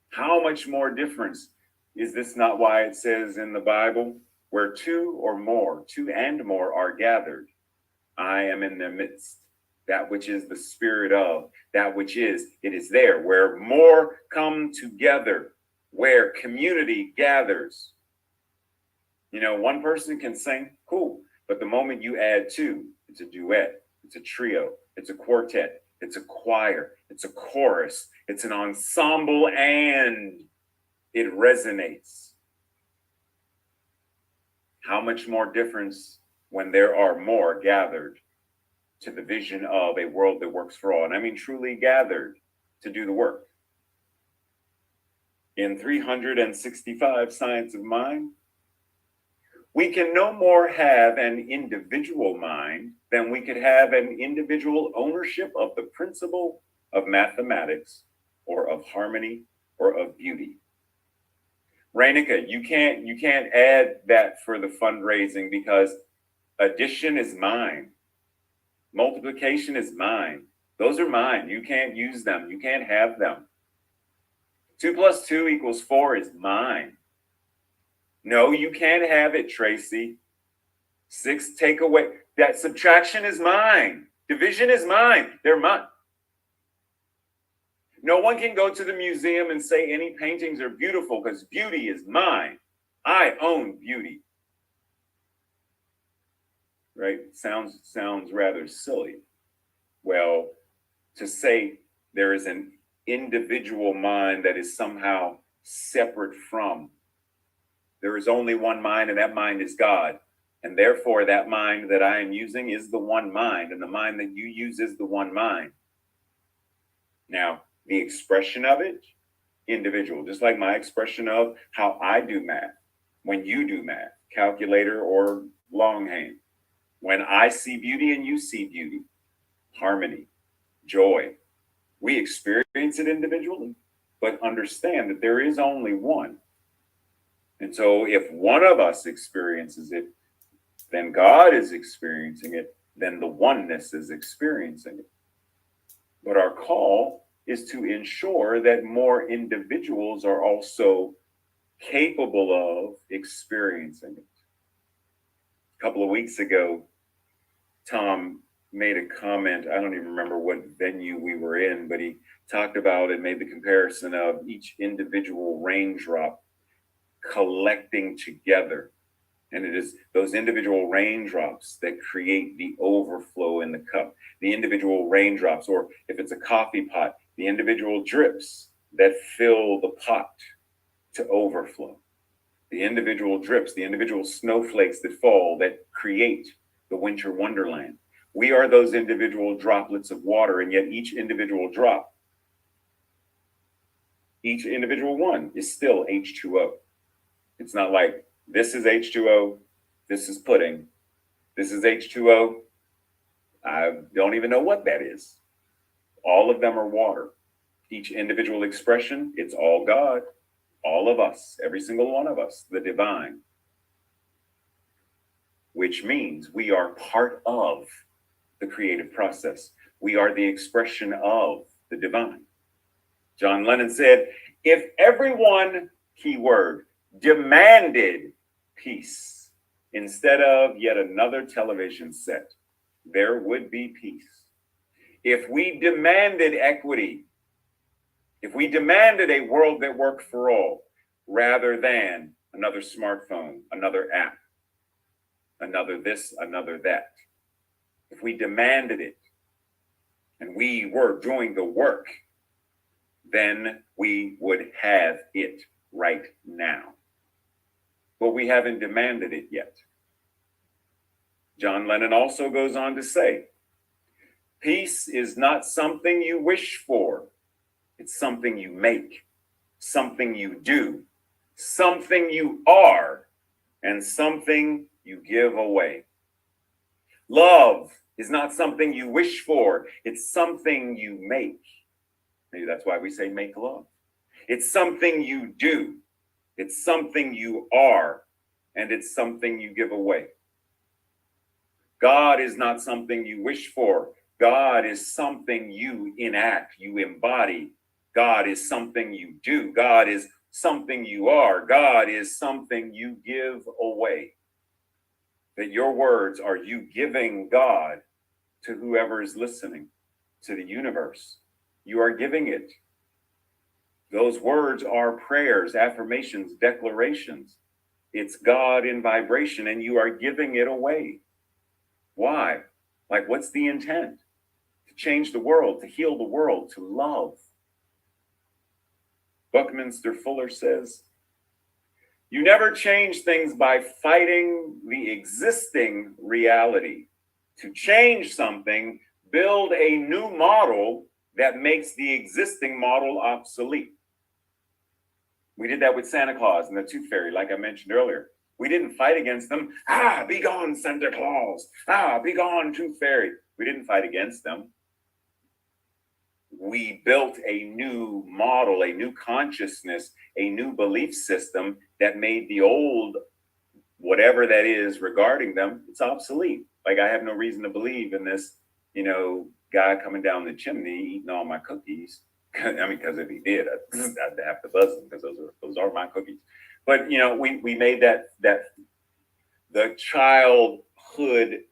How much more difference? Is this not why it says in the Bible, where two and more are gathered, I am in their midst? that which is the spirit of, that which is, it is there, where more come together, where community gathers. You know, one person can sing, cool, but the moment you add two, it's a duet, it's a trio, it's a quartet, it's a choir, it's a chorus, it's an ensemble, and it resonates. How much more difference when there are more gathered to the vision of a world that works for all. And I mean truly gathered to do the work. In 365 Science of Mind, we can no more have an individual mind than we could have an individual ownership of the principle of mathematics or of harmony or of beauty. Renuka, you can't add that for the fundraising because addition is mine. Multiplication is mine. Those are mine. You can't use them. You can't have them. 2 + 2 = 4 is mine. No, you can't have it, Tracy. 6 take away. That subtraction is mine. Division is mine. They're mine. No one can go to the museum and say any paintings are beautiful because beauty is mine. I own beauty. Right? Sounds rather silly. Well, to say there is an individual mind that is somehow separate from, there is only one mind, and that mind is God. And therefore, that mind that I am using is the one mind, and the mind that you use is the one mind. Now, the expression of it, individual, just like my expression of how I do math, when you do math, calculator or longhand. When I see beauty and you see beauty, harmony, joy, we experience it individually, but understand that there is only one. And so if one of us experiences it, then God is experiencing it, then the oneness is experiencing it. But our call is to ensure that more individuals are also capable of experiencing it. A couple of weeks ago, Tom made a comment. I don't even remember what venue we were in, but he talked about and made the comparison of each individual raindrop collecting together. And it is those individual raindrops that create the overflow in the cup. The individual raindrops, or if it's a coffee pot, the individual drips that fill the pot to overflow. The individual drips, the individual snowflakes that fall that create the winter wonderland. We are those individual droplets of water, and yet each individual drop, each individual one is still H2O. It's not like this is H2O, this is pudding, this is H2O. I don't even know what that is. All of them are water. Each individual expression, it's all God, all of us, every single one of us, the divine. Which means we are part of the creative process. We are the expression of the divine. John Lennon said, if everyone, keyword, demanded peace instead of yet another television set, there would be peace. If we demanded equity, if we demanded a world that worked for all, rather than another smartphone, another app, another this, another that, if we demanded it and we were doing the work, then we would have it right now. But we haven't demanded it yet. John Lennon also goes on to say, peace is not something you wish for. It's something you make, something you do, something you are, and something you give away. Love is not something you wish for. It's something you make. Maybe that's why we say make love. It's something you do. It's something you are, and it's something you give away. God is not something you wish for. God is something you enact, you embody. God is something you do. God is something you are. God is something you give away. That your words are you giving God to whoever is listening, to the universe. You are giving it. Those words are prayers, affirmations, declarations. It's God in vibration, and you are giving it away. Why? Like, what's the intent? To change the world, to heal the world, to love. Buckminster Fuller says, you never change things by fighting the existing reality. To change something, build a new model that makes the existing model obsolete. We did that with Santa Claus and the Tooth Fairy, like I mentioned earlier. We didn't fight against them. Ah, be gone, Santa Claus. Ah, be gone, Tooth Fairy. We didn't fight against them. We built a new model, a new consciousness, a new belief system that made the old, whatever that is regarding them, it's obsolete. Like, I have no reason to believe in this, guy coming down the chimney eating all my cookies. I mean, because if he did, I'd have to buzz him, because those are my cookies. But we made that the childhood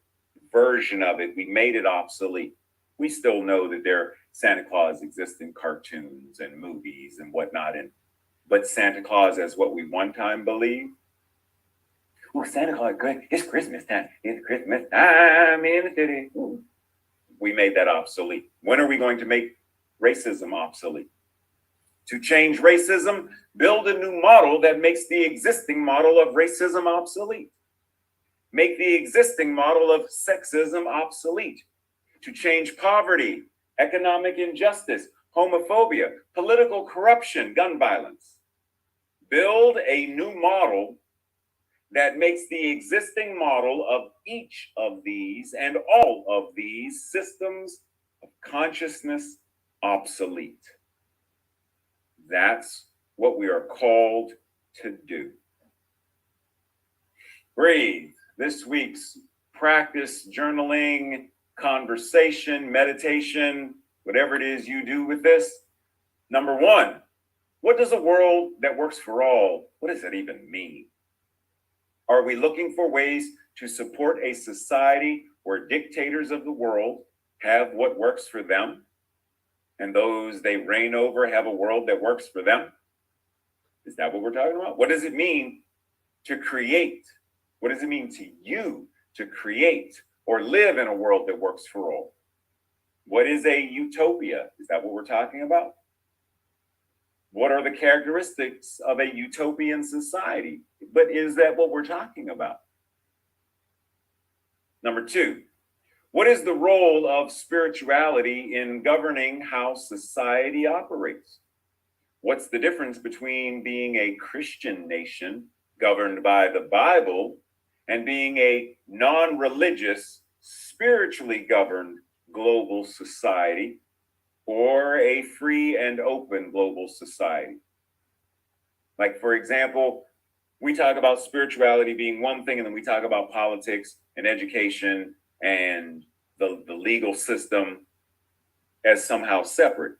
version of it, we made it obsolete. We still know that Santa Claus exists in cartoons and movies and whatnot, but Santa Claus as what we one time believed. Oh, Santa Claus, it's Christmas time. It's Christmas time in the city. Ooh. We made that obsolete. When are we going to make racism obsolete? To change racism, build a new model that makes the existing model of racism obsolete. Make the existing model of sexism obsolete. To change poverty, economic injustice, homophobia, political corruption, gun violence. Build a new model that makes the existing model of each of these and all of these systems of consciousness obsolete. That's what we are called to do. Breathe. This week's practice, journaling, conversation, meditation, whatever it is you do with this. Number one, what does a world that works for all, what does that even mean? Are we looking for ways to support a society where dictators of the world have what works for them, and those they reign over have a world that works for them? Is that what we're talking about? What does it mean to create? What does it mean to you to create or live in a world that works for all? What is a utopia? Is that what we're talking about? What are the characteristics of a utopian society? But is that what we're talking about? Number two, what is the role of spirituality in governing how society operates? What's the difference between being a Christian nation governed by the Bible and being a non-religious, spiritually governed global society, or a free and open global society? Like, for example, we talk about spirituality being one thing, and then we talk about politics and education and the legal system as somehow separate.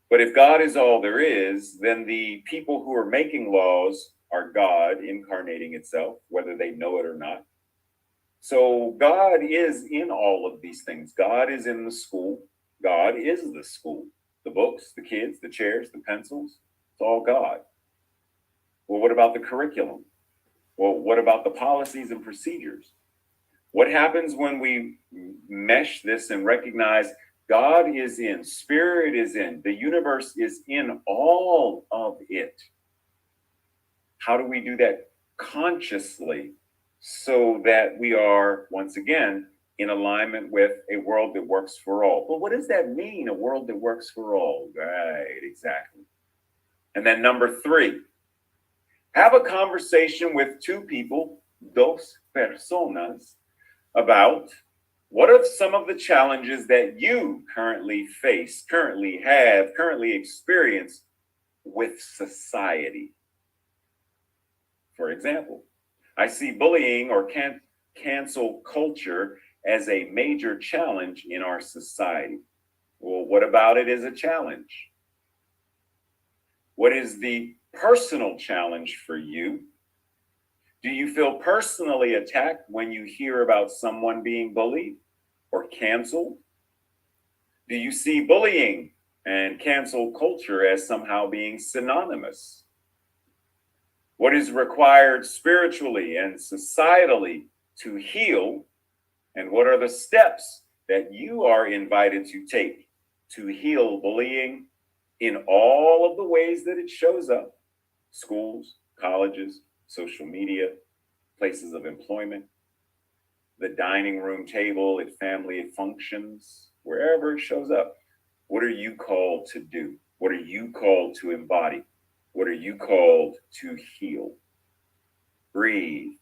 But if God is all there is, then the people who are making laws are God incarnating itself, whether they know it or not. So God is in all of these things. God is in the school. God is the school. The books, the kids, the chairs, the pencils, it's all God. Well, what about the curriculum? Well, what about the policies and procedures? What happens when we mesh this and recognize God is in, spirit is in, the universe is in all of it? How do we do that consciously so that we are, once again, in alignment with a world that works for all? But what does that mean, a world that works for all? Right, exactly. And then number three, have a conversation with two people, dos personas, about what are some of the challenges that you currently face, currently have, currently experience with society. For example, I see bullying or cancel culture as a major challenge in our society. Well, what about it as a challenge? What is the personal challenge for you? Do you feel personally attacked when you hear about someone being bullied? or cancel? Do you see bullying and cancel culture as somehow being synonymous? What is required spiritually and societally to heal? And what are the steps that you are invited to take to heal bullying in all of the ways that it shows up? Schools, colleges, social media, places of employment, the dining room table at family functions, wherever it shows up. What are you called to do? What are you called to embody? What are you called to heal? Breathe.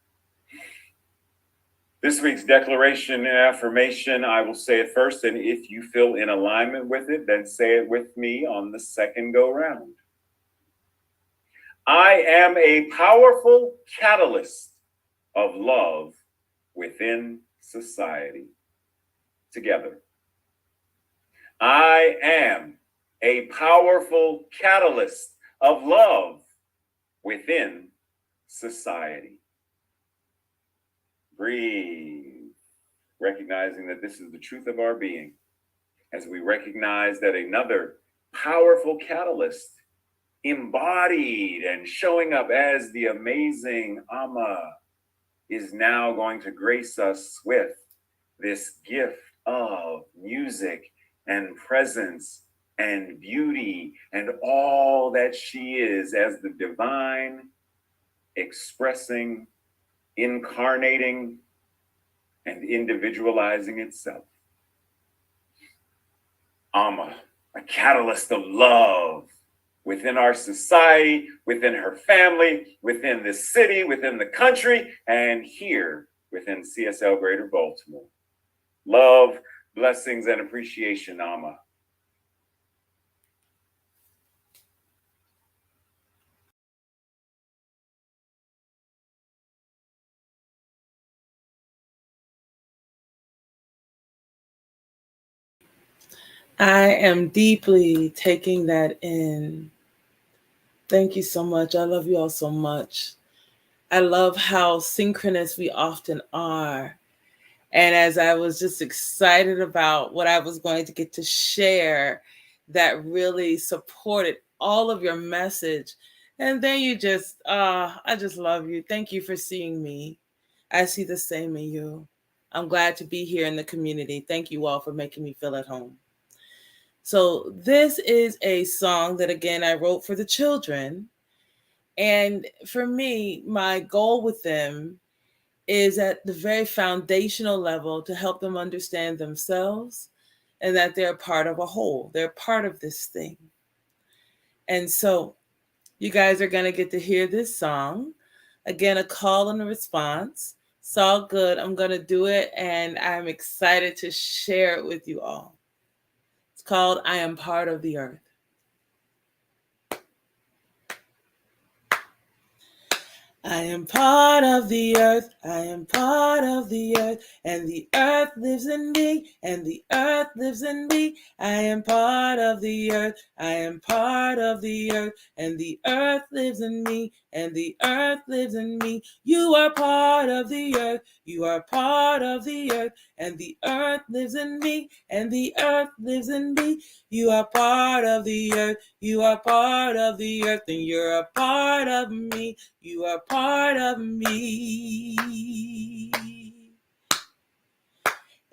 This week's declaration and affirmation, I will say it first, and if you feel in alignment with it, then say it with me on the second go round. I am a powerful catalyst of love within society. Together. I am a powerful catalyst of love within society. Breathe, recognizing that this is the truth of our being, as we recognize that another powerful catalyst, embodied and showing up as the amazing Ama, is now going to grace us with this gift of music and presence and beauty and all that she is as the divine, expressing, incarnating, and individualizing itself. Ama, a catalyst of love within our society, within her family, within the city, within the country, and here within CSL Greater Baltimore. Love, blessings, and appreciation, Ama. I am deeply taking that in. Thank you so much. I love you all so much. I love how synchronous we often are. And as I was just excited about what I was going to get to share, that really supported all of your message. And then you just, I just love you. Thank you for seeing me. I see the same in you. I'm glad to be here in the community. Thank you all for making me feel at home. So this is a song that, again, I wrote for the children. And for me, my goal with them is at the very foundational level to help them understand themselves and that they're part of a whole. They're part of this thing. And so you guys are going to get to hear this song. Again, a call and a response. It's all good. I'm going to do it, and I'm excited to share it with you all. It's called I Am Part of the Earth. I am part of the earth, I am part of the earth, and the earth lives in me, and the earth lives in me. I am part of the earth, I am part of the earth, and the earth lives in me, and the earth lives in me. You are part of the earth, you are part of the earth, and the earth lives in me, and the earth lives in me. You are part of the earth, you are part of the earth, and you're a part of me. You are part of me.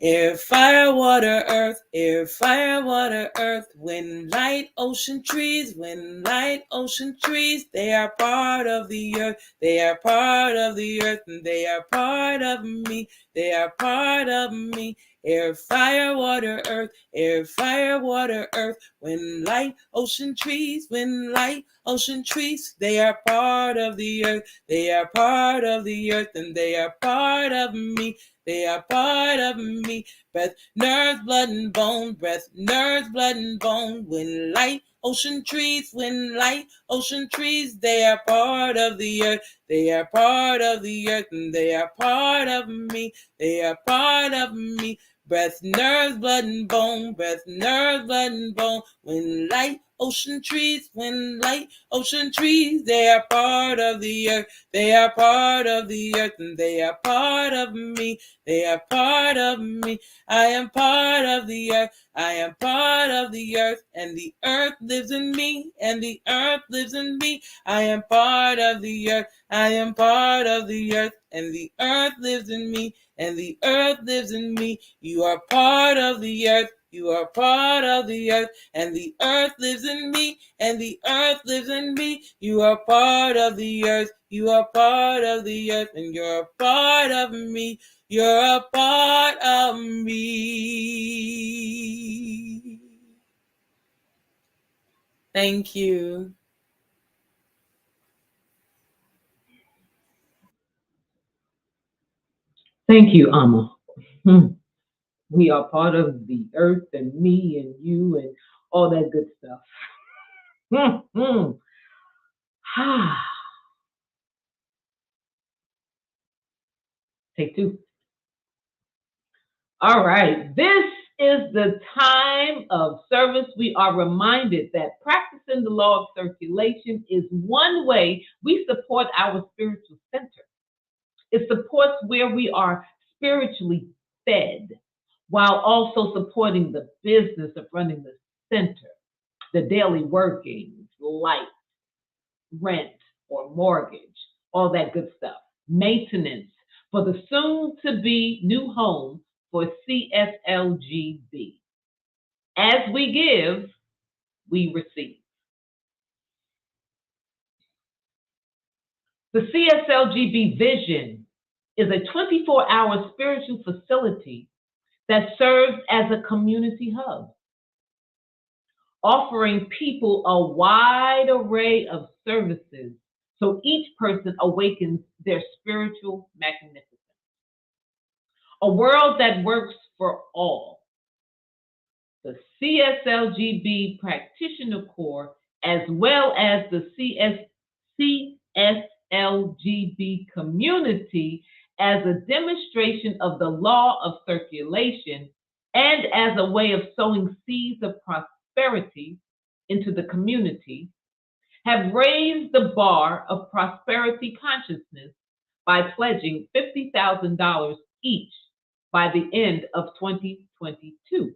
Air, fire, water, earth, air, fire, water, earth, wind, light, ocean, trees, wind, light, ocean, trees, they are part of the earth, they are part of the earth, and they are part of me, they are part of me. Air, fire, water, earth, air, fire, water, earth, wind, light, ocean, trees, wind, light, ocean, trees, they are part of the earth, they are part of the earth, and they are part of me. They are part of me. Breath, nerves, blood, and bone. Breath, nerves, blood, and bone. Wind, light, ocean, trees. Wind, light, ocean, trees. They are part of the earth. They are part of the earth, and they are part of me. They are part of me. Breath, nerves, blood, and bone. Breath, nerves, blood, and bone. Wind, light, Ocean trees, wind, light, ocean trees, they are part of the earth. They are part of the earth, and they are part of me. They are part of me. I am part of the earth. I am part of the earth, and the earth lives in me, and the earth lives in me. I am part of the earth. I am part of the earth, and the earth lives in me, and the earth lives in me. You are part of the earth. You are part of the earth, and the earth lives in me, and the earth lives in me. You are part of the earth. You are part of the earth, and you're a part of me. You're a part of me. Thank you. Thank you, Ama. We are part of the earth and me and you and all that good stuff. Take two. All right. This is the time of service. We are reminded that practicing the law of circulation is one way we support our spiritual center. It supports where we are spiritually fed while also supporting the business of running the center, the daily workings, light, rent, or mortgage, all that good stuff. Maintenance for the soon-to-be new home for CSLGB. As we give, we receive. The CSLGB vision is a 24-hour spiritual facility that serves as a community hub, offering people a wide array of services so each person awakens their spiritual magnificence. A world that works for all. The CSLGB Practitioner Corps, as well as the CSLGB community, as a demonstration of the law of circulation and as a way of sowing seeds of prosperity into the community, have raised the bar of prosperity consciousness by pledging $50,000 each by the end of 2022.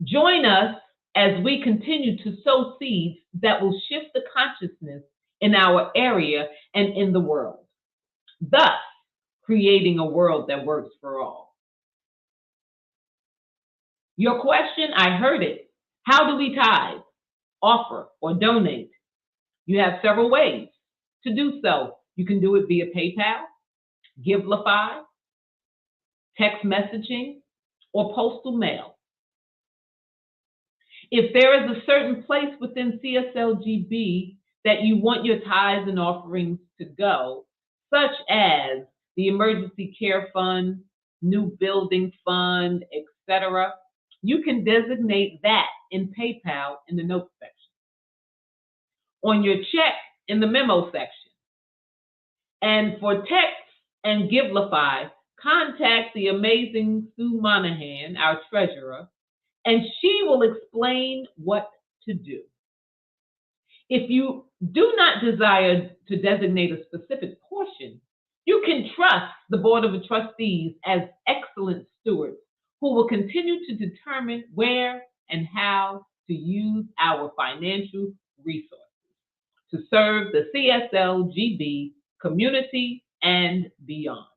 Join us as we continue to sow seeds that will shift the consciousness in our area and in the world, thus creating a world that works for all. Your question, I heard it. How do we tithe, offer, or donate? You have several ways to do so. You can do it via PayPal, Givelify, text messaging, or postal mail. If there is a certain place within CSLGB that you want your tithes and offerings to go, such as the Emergency Care Fund, New Building Fund, etc., you can designate that in PayPal in the notes section. On your check in the memo section. And for text and Givelify, contact the amazing Sue Monahan, our treasurer, and she will explain what to do. If you do not desire to designate a specific portion, you can trust the Board of Trustees as excellent stewards who will continue to determine where and how to use our financial resources to serve the CSLGB community and beyond.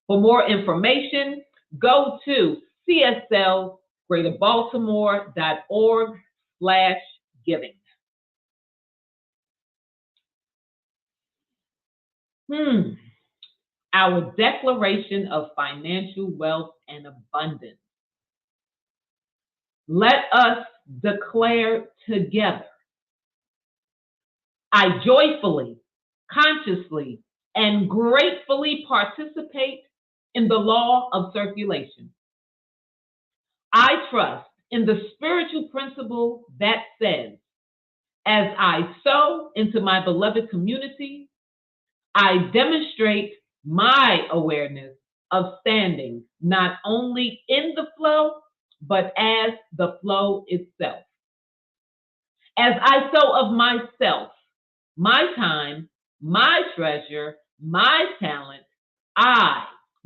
For more information, go to csl greaterbaltimore.org/giving. Our declaration of financial wealth and abundance. Let us declare together. I joyfully, consciously, and gratefully participate in the law of circulation. I trust in the spiritual principle that says, as I sow into my beloved community, I demonstrate my awareness of standing not only in the flow, but as the flow itself. As I sow of myself, my time, my treasure, my talent, I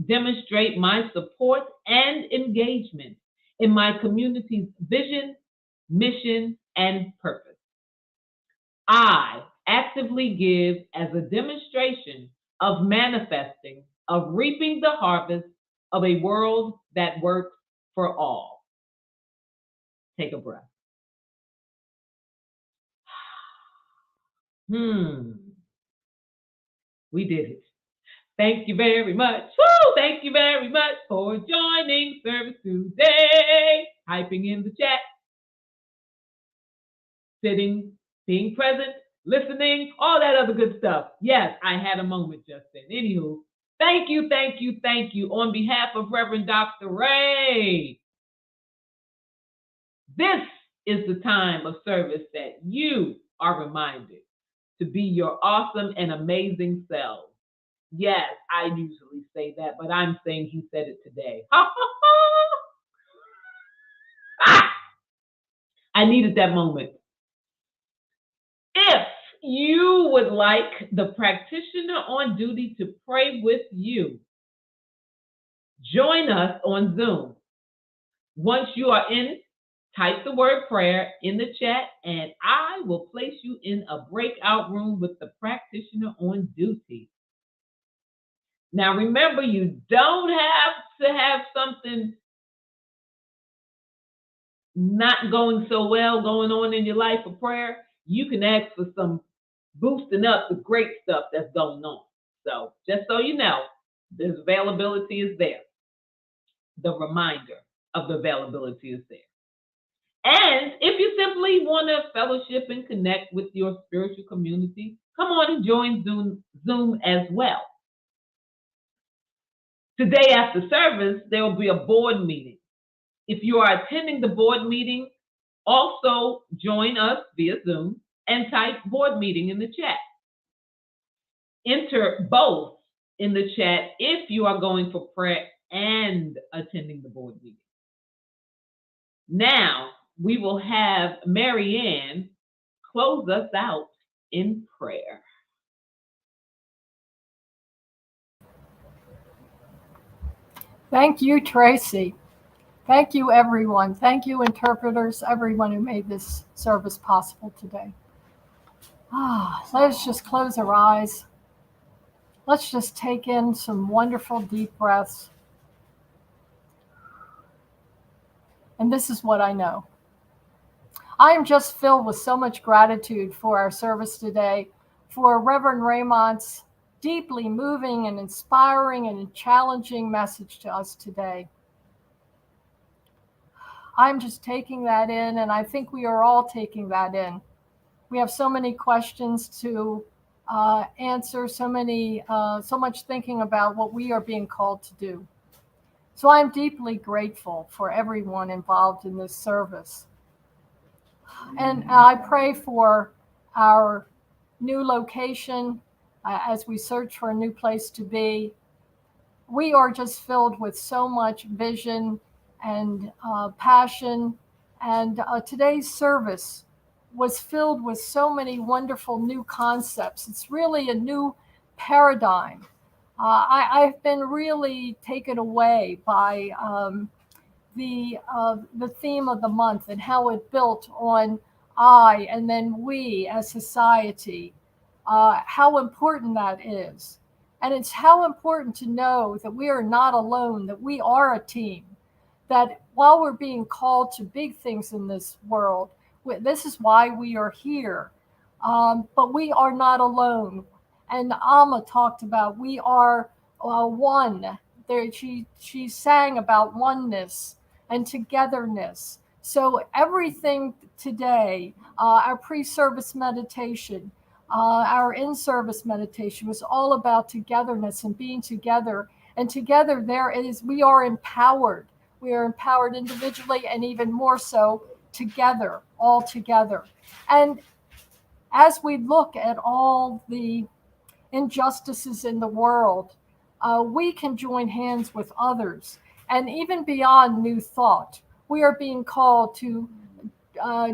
demonstrate my support and engagement in my community's vision, mission, and purpose. I actively give as a demonstration of manifesting, of reaping the harvest of a world that works for all. Take a breath. We did it. Thank you very much. Woo! Thank you very much for joining service today. Typing in the chat. Sitting, being present, listening, all that other good stuff. Yes, I had a moment just then. Anywho, thank you, thank you, thank you. On behalf of Reverend Dr. Ray, this is the time of service that you are reminded to be your awesome and amazing selves. Yes, I usually say that, but I'm saying he said it today. I needed that moment. If you would like the practitioner on duty to pray with you, join us on Zoom. Once you are in, type the word prayer in the chat, and I will place you in a breakout room with the practitioner on duty. Now, remember, you don't have to have something not going so well going on in your life for prayer. You can ask for some boosting up the great stuff that's going on. So just so you know, this availability is there. The reminder of the availability is there. And if you simply want to fellowship and connect with your spiritual community, come on and join Zoom as well. Today after service, there will be a board meeting. If you are attending the board meeting, also join us via Zoom and type board meeting in the chat. Enter both in the chat if you are going for prayer and attending the board meeting. Now, we will have MaryAnne close us out in prayer. Thank you, Tracy. Thank you, everyone. Thank you, interpreters, everyone who made this service possible today. Let's just close our eyes. Let's just take in some wonderful deep breaths. And this is what I know. I am just filled with so much gratitude for our service today, for Reverend Raymont's deeply moving and inspiring and challenging message to us today. I'm just taking that in, and I think we are all taking that in. We have so many questions to answer, so much thinking about what we are being called to do. So I'm deeply grateful for everyone involved in this service. And I pray for our new location as we search for a new place to be. We are just filled with so much vision and passion. And today's service was filled with so many wonderful new concepts. It's really a new paradigm. I've been really taken away by the theme of the month and how it built on I and then we as society, how important that is. And it's how important to know that we are not alone, that we are a team, that while we're being called to big things in this world, this is why we are here. But we are not alone. And Ama talked about we are one. There, she sang about oneness and togetherness. So everything today, our pre-service meditation, our in-service meditation was all about togetherness and being together. And together there is, we are empowered. We are empowered individually and even more so together, all together. And as we look at all the injustices in the world, we can join hands with others. And even beyond new thought, we are being called to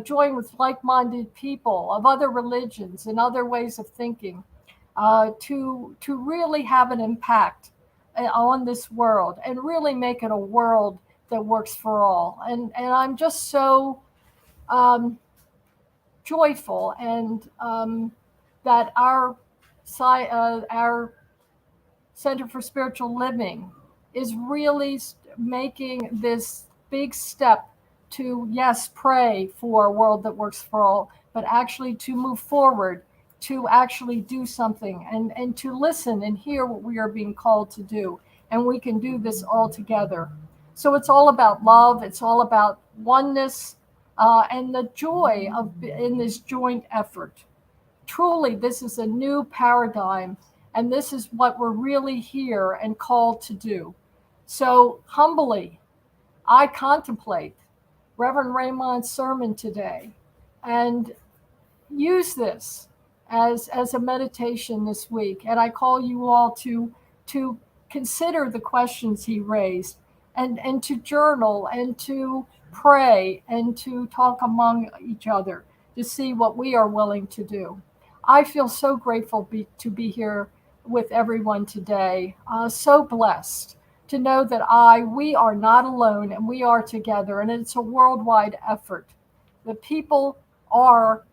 join with like-minded people of other religions and other ways of thinking to really have an impact on this world and really make it a world that works for all. And I'm just so joyful and that our Center for Spiritual Living is really making this big step to, yes, pray for a world that works for all, but actually to move forward, to actually do something and to listen and hear what we are being called to do. And we can do this all together. So it's all about love. It's all about oneness and the joy in this joint effort. Truly, this is a new paradigm, and this is what we're really here and called to do. So humbly, I contemplate Reverend Raymont's sermon today and use this as a meditation this week. And I call you all to consider the questions he raised and to journal and to pray and to talk among each other to see what we are willing to do. I feel so grateful to be here with everyone today. So blessed to know that we are not alone and we are together, and it's a worldwide effort. The people are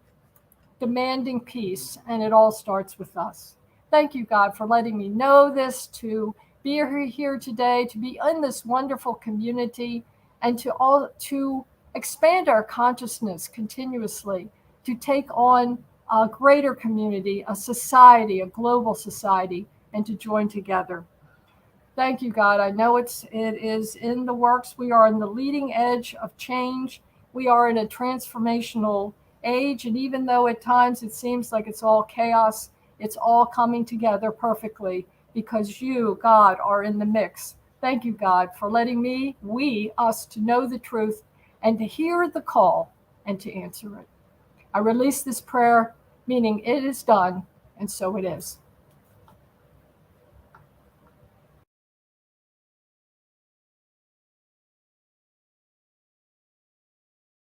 demanding peace, and it all starts with us. Thank you, God, for letting me know this, to be here today, to be in this wonderful community, and to expand our consciousness continuously, to take on a greater community, a society, a global society, and to join together. Thank you, God. I know it is in the works. We are in the leading edge of change. We are in a transformational age. And even though at times it seems like it's all chaos, it's all coming together perfectly because you, God, are in the mix. Thank you, God, for letting us to know the truth and to hear the call and to answer it. I release this prayer, meaning it is done, and so it is.